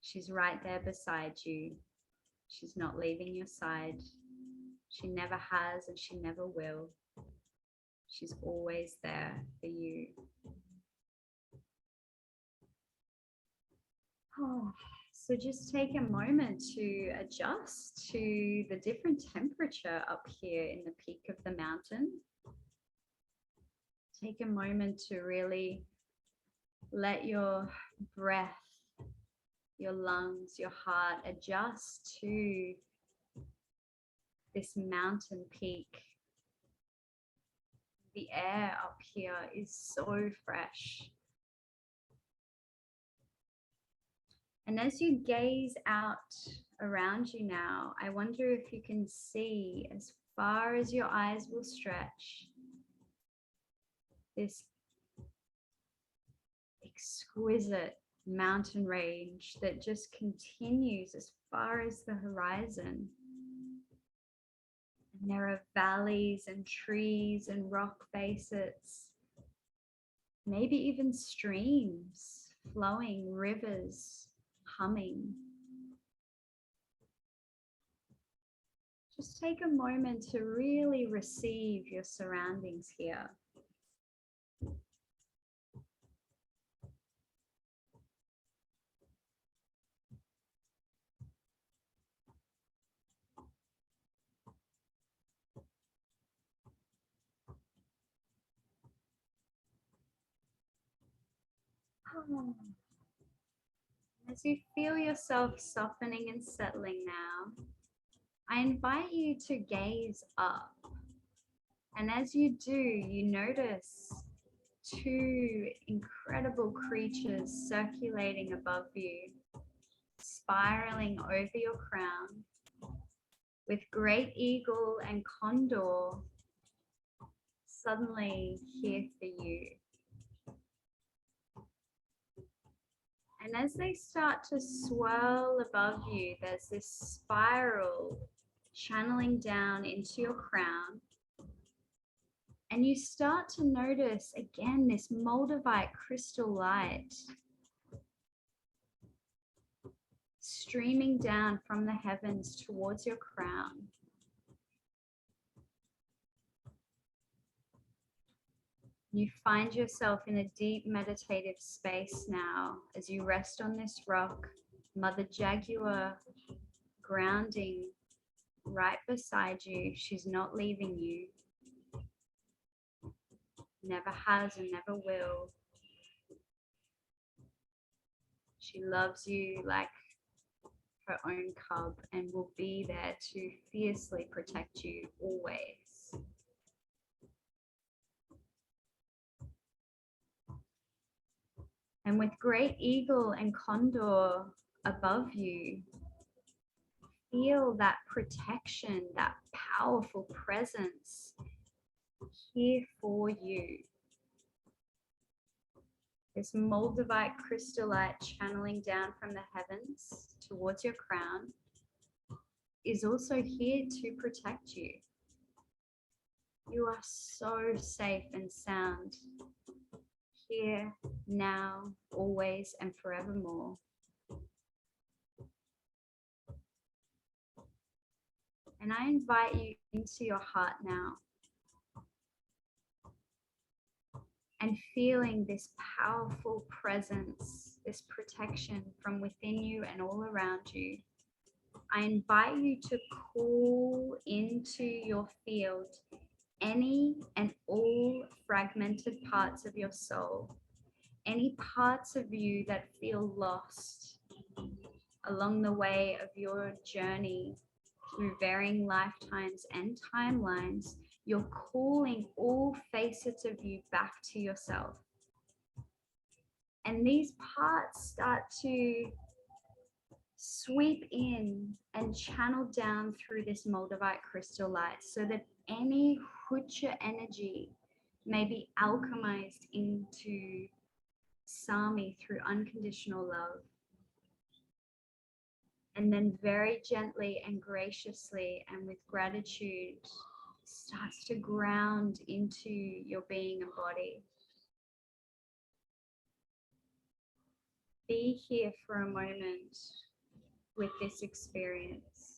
She's right there beside you. She's not leaving your side. She never has and she never will. She's always there for you. Oh, so just take a moment to adjust to the different temperature up here in the peak of the mountain. Take a moment to really let your breath, your lungs, your heart adjust to this mountain peak. The air up here is so fresh. And as you gaze out around you now, I wonder if you can see, as far as your eyes will stretch, this exquisite mountain range that just continues as far as the horizon. And there are valleys and trees and rock faces, maybe even streams flowing, rivers humming. Just take a moment to really receive your surroundings here. As you feel yourself softening and settling now, I invite you to gaze up. And as you do, you notice two incredible creatures circulating above you, spiraling over your crown, with Great Eagle and Condor suddenly here for you. And as they start to swirl above you, there's this spiral channeling down into your crown. And you start to notice again this Moldavite Crystal Light streaming down from the heavens towards your crown. You find yourself in a deep meditative space now as you rest on this rock, Mother Jaguar grounding right beside you. She's not leaving you. Never has and never will. She loves you like her own cub and will be there to fiercely protect you always. And with Great Eagle and Condor above you, feel that protection, that powerful presence here for you. This Moldavite Crystal Light channeling down from the heavens towards your crown is also here to protect you. You are so safe and sound here, now, always, and forevermore. And I invite you into your heart now and feeling this powerful presence, this protection from within you and all around you. I invite you to call into your field any and all fragmented parts of your soul, any parts of you that feel lost along the way of your journey through varying lifetimes and timelines. You're calling all facets of you back to yourself. And these parts start to sweep in and channel down through this Moldavite crystal light so that any Hucha energy may be alchemized into Sami through unconditional love. And then very gently and graciously and with gratitude starts to ground into your being and body. Be here for a moment with this experience.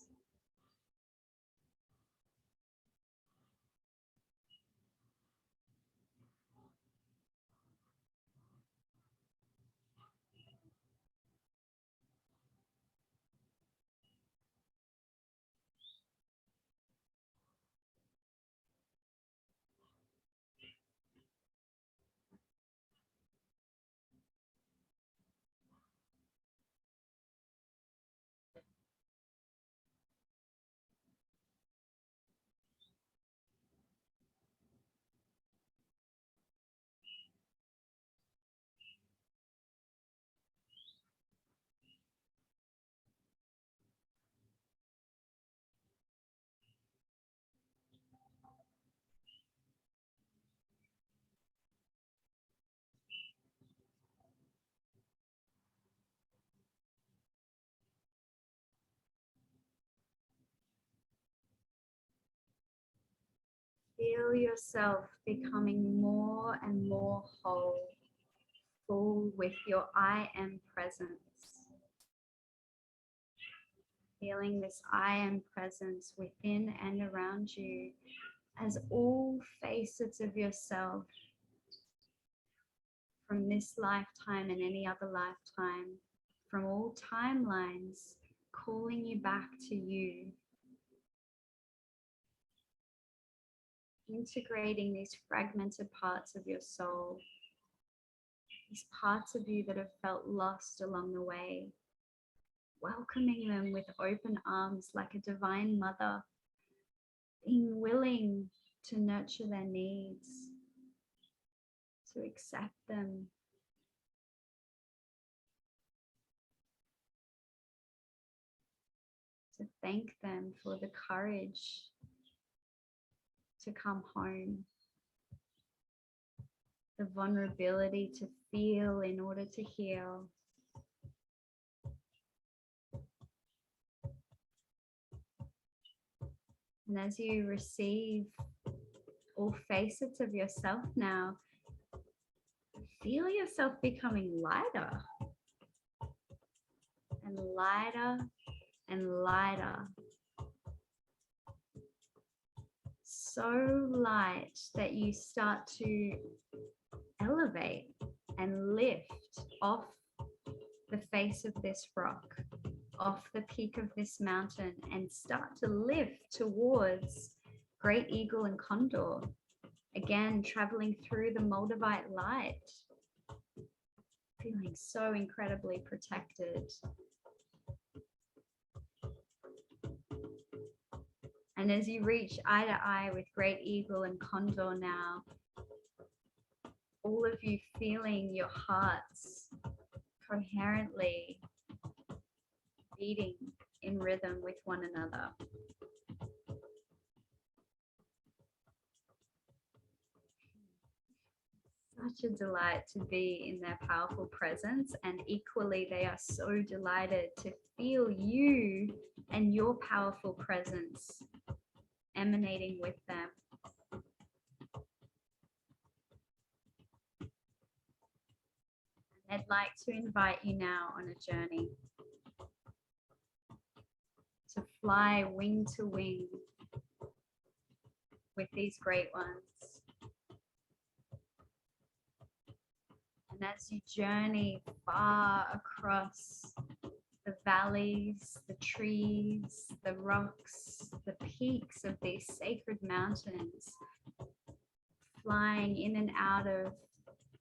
Feel yourself becoming more and more whole, full with your I am presence. Feeling this I am presence within and around you as all facets of yourself from this lifetime and any other lifetime, from all timelines, calling you back to you. Integrating these fragmented parts of your soul, these parts of you that have felt lost along the way, welcoming them with open arms like a divine mother, being willing to nurture their needs, to accept them, to thank them for the courage to come home, the vulnerability to feel in order to heal. And as you receive all facets of yourself now, feel yourself becoming lighter and lighter and lighter. So light that you start to elevate and lift off the face of this rock, off the peak of this mountain, and start to lift towards Great Eagle and Condor. Again, traveling through the Moldavite light, feeling so incredibly protected. And as you reach eye to eye with Great Eagle and Condor now, all of you feeling your hearts coherently beating in rhythm with one another. Such a delight to be in their powerful presence, and equally they are so delighted to feel you and your powerful presence emanating with them. I'd like to invite you now on a journey to fly wing to wing with these great ones. And as you journey far across the valleys, the trees, the rocks, the peaks of these sacred mountains, flying in and out of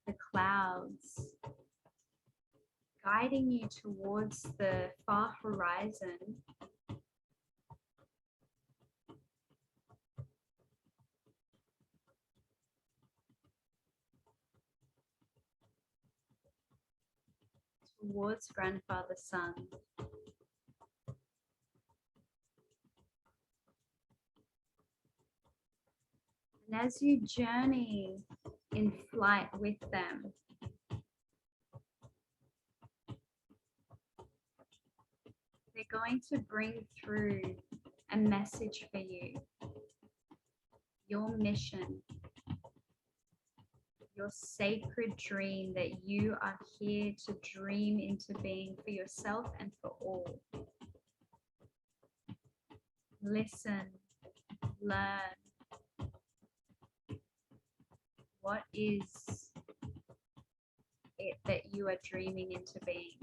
the clouds, guiding you towards the far horizon, towards Grandfather Sun. And as you journey in flight with them, they're going to bring through a message for you, your mission, your sacred dream that you are here to dream into being for yourself and for all. Listen, learn. What is it that you are dreaming into being?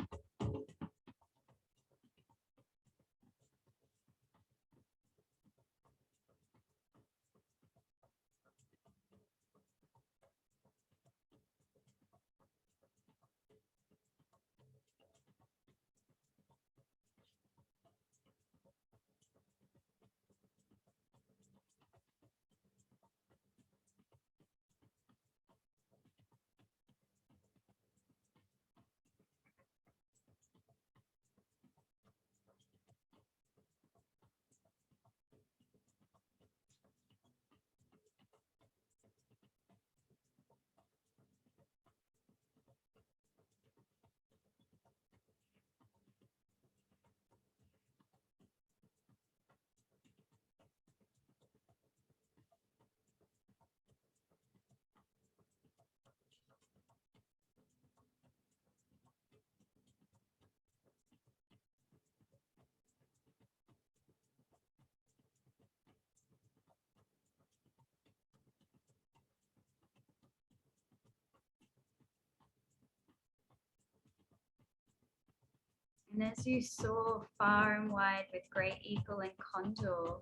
And as you soar far and wide with Great Eagle and Condor,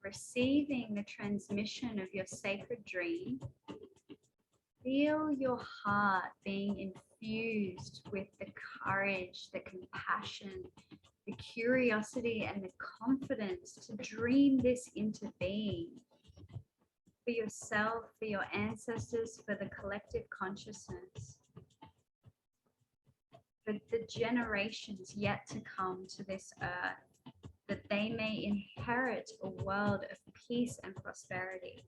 receiving the transmission of your sacred dream, feel your heart being infused with the courage, the compassion, the curiosity, and the confidence to dream this into being for yourself, for your ancestors, for the collective consciousness, for the generations yet to come to this earth, that they may inherit a world of peace and prosperity.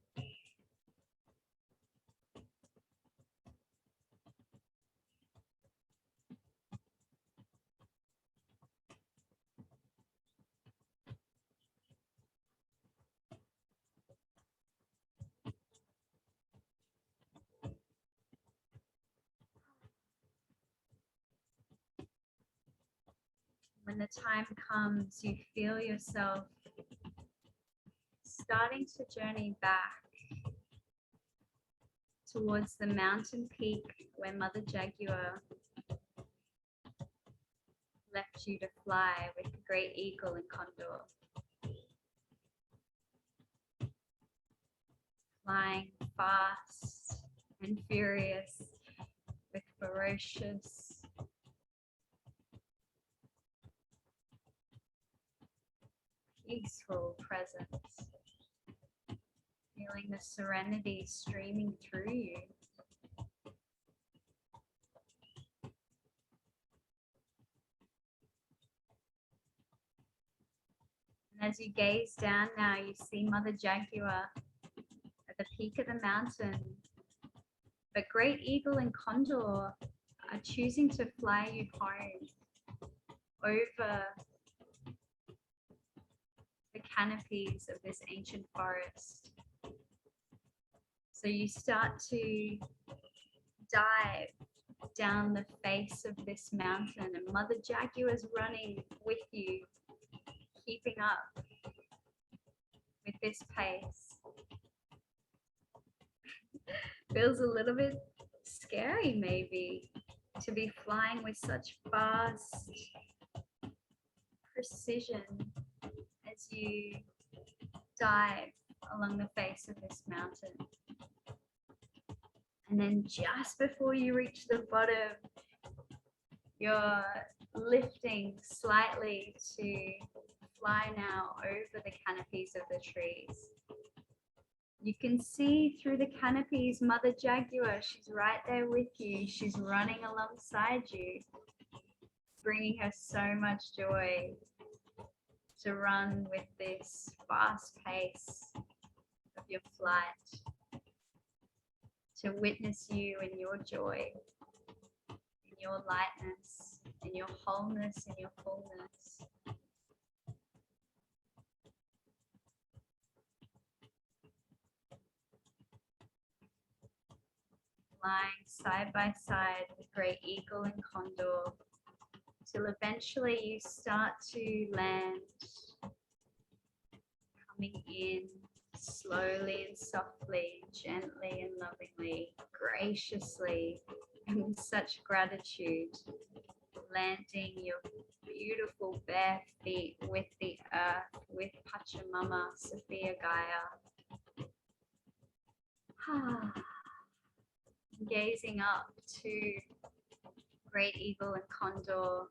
When the time comes, you feel yourself starting to journey back towards the mountain peak where Mother Jaguar left you to fly with the Great Eagle and Condor. Flying fast and furious with ferocious, peaceful presence. Feeling the serenity streaming through you. And as you gaze down now, you see Mother Jaguar at the peak of the mountain. But Great Eagle and Condor are choosing to fly you home over the canopies of this ancient forest. So you start to dive down the face of this mountain, and Mother Jaguar is running with you, keeping up with this pace. Feels a little bit scary maybe to be flying with such fast precision as you dive along the face of this mountain. And then just before you reach the bottom, you're lifting slightly to fly now over the canopies of the trees. You can see through the canopies Mother Jaguar. She's right there with you. She's running alongside you, bringing her so much joy to run with this fast pace of your flight, to witness you in your joy, in your lightness, in your wholeness, in your fullness. Flying side by side with Great Eagle and Condor, till eventually you start to land, coming in slowly and softly, gently and lovingly, graciously, and with such gratitude, landing your beautiful bare feet with the earth, with Pachamama, Sophia Gaia. Gazing up to Great Eagle and Condor,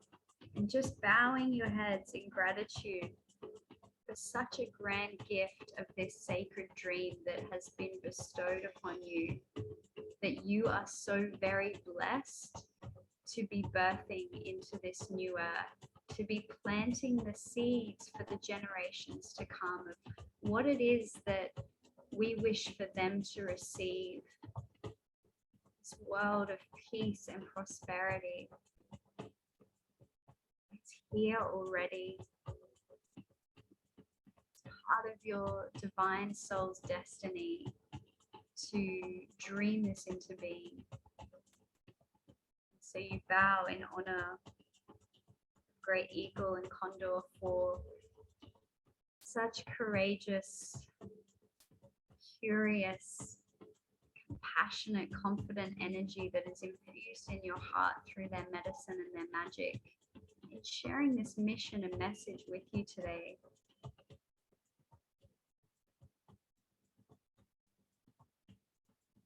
and just bowing your heads in gratitude for such a grand gift of this sacred dream that has been bestowed upon you, that you are so very blessed to be birthing into this new earth, to be planting the seeds for the generations to come of what it is that we wish for them to receive. This world of peace and prosperity. It's here already. It's part of your divine soul's destiny to dream this into being. So you bow in honor of Great Eagle and Condor for such courageous, curious, compassionate, confident energy that is infused in your heart through their medicine and their magic. It's sharing this mission and message with you today.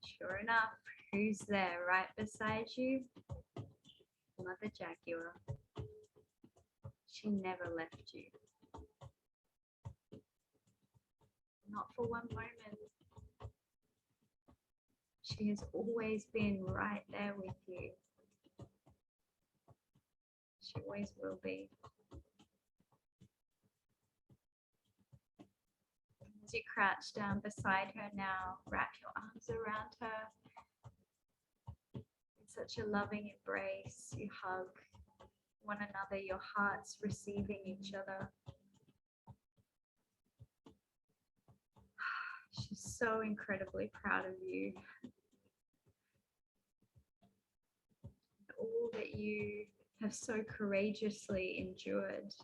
Sure enough, who's there right beside you? Mother Jaguar. She never left you. Not for one moment. She has always been right there with you. She always will be. As you crouch down beside her now, wrap your arms around her. In such a loving embrace, you hug one another, your hearts receiving each other. She's so incredibly proud of you. All that you have so courageously endured.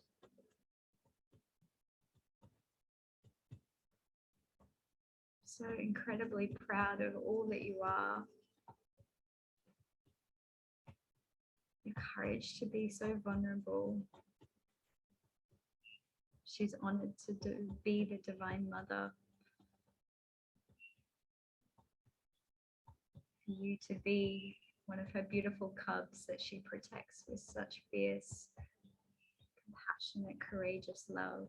So incredibly proud of all that you are. Your courage to be so vulnerable. She's honored to be the Divine Mother. For you to be one of her beautiful cubs that she protects with such fierce, compassionate, courageous love.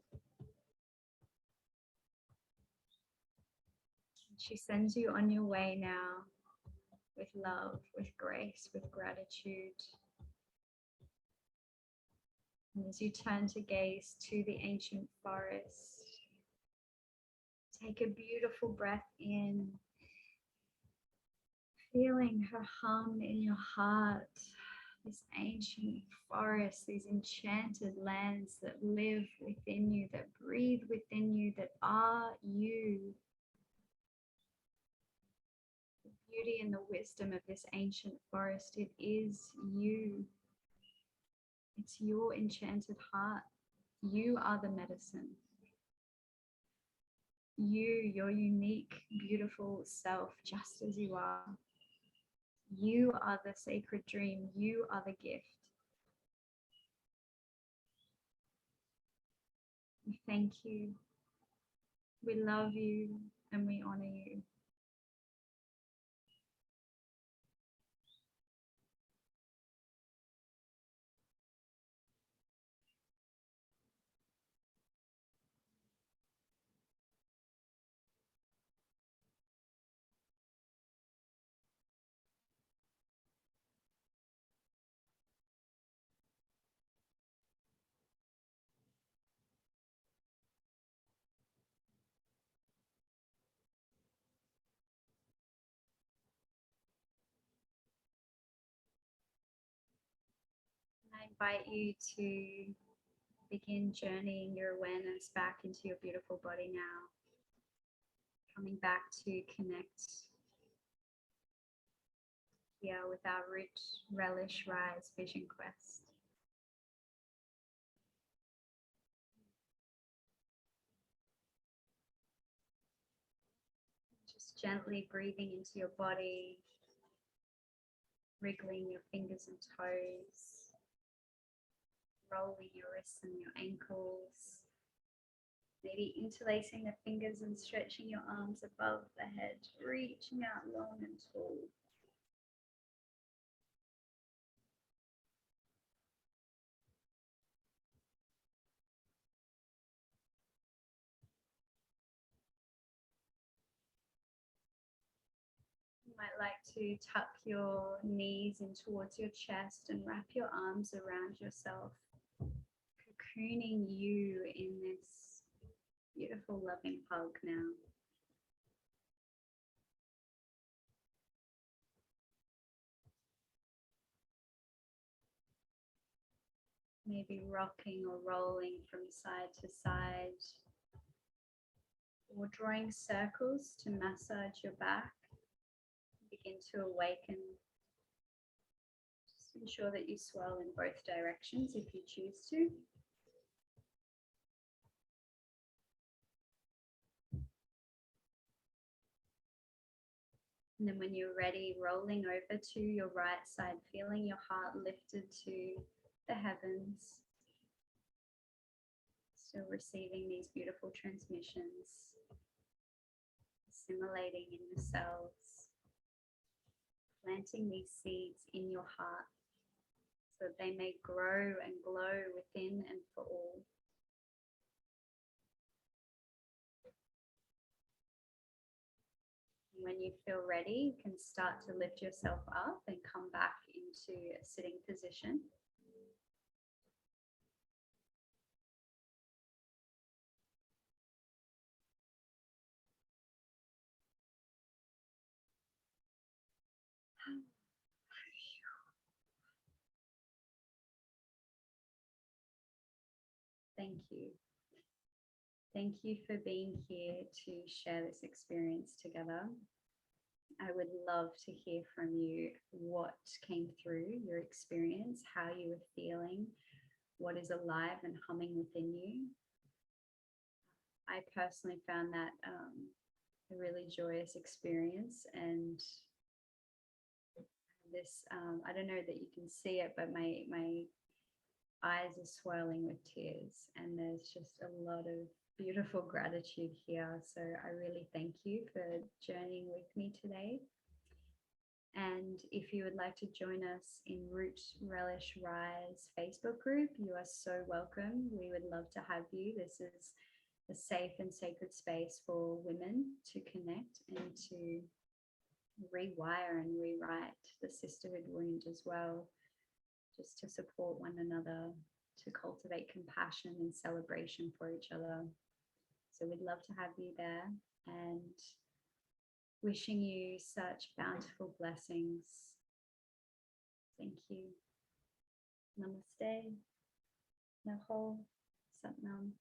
She sends you on your way now with love, with grace, with gratitude. And as you turn to gaze to the ancient forest, take a beautiful breath in, feeling her hum in your heart, this ancient forest, these enchanted lands that live within you, that breathe within you, that are you. The beauty and the wisdom of this ancient forest. It is you. It's your enchanted heart. You are the medicine. You, your unique, beautiful self, just as you are. You are the sacred dream. You are the gift. We thank you. We love you and we honor you. I invite you to begin journeying your awareness back into your beautiful body now. Coming back to connect here with our root, relish, rise, vision quest. Just gently breathing into your body, wriggling your fingers and toes, rolling your wrists and your ankles, maybe interlacing the fingers and stretching your arms above the head, reaching out long and tall. You might like to tuck your knees in towards your chest and wrap your arms around yourself, cocooning you in this beautiful loving hug now. Maybe rocking or rolling from side to side, or drawing circles to massage your back. Begin to awaken. Just ensure that you swell in both directions if you choose to. And then when you're ready, rolling over to your right side, feeling your heart lifted to the heavens. Still receiving these beautiful transmissions, assimilating in your cells, planting these seeds in your heart so that they may grow and glow within and for all. When you feel ready, you can start to lift yourself up and come back into a sitting position. Thank you. Thank you for being here to share this experience together. I would love to hear from you what came through your experience, how you were feeling, what is alive and humming within you. I personally found that a really joyous experience, and this, I don't know that you can see it, but my eyes are swirling with tears, and there's just a lot of beautiful gratitude here. So I really thank you for journeying with me today. And if you would like to join us in Root Relish Rise Facebook group, you are so welcome. We would love to have you. This is a safe and sacred space for women to connect and to rewire and rewrite the sisterhood wound as well, just to support one another, to cultivate compassion and celebration for each other. So we'd love to have you there, and wishing you such bountiful blessings. Thank you. Namaste. Naho. Satnam.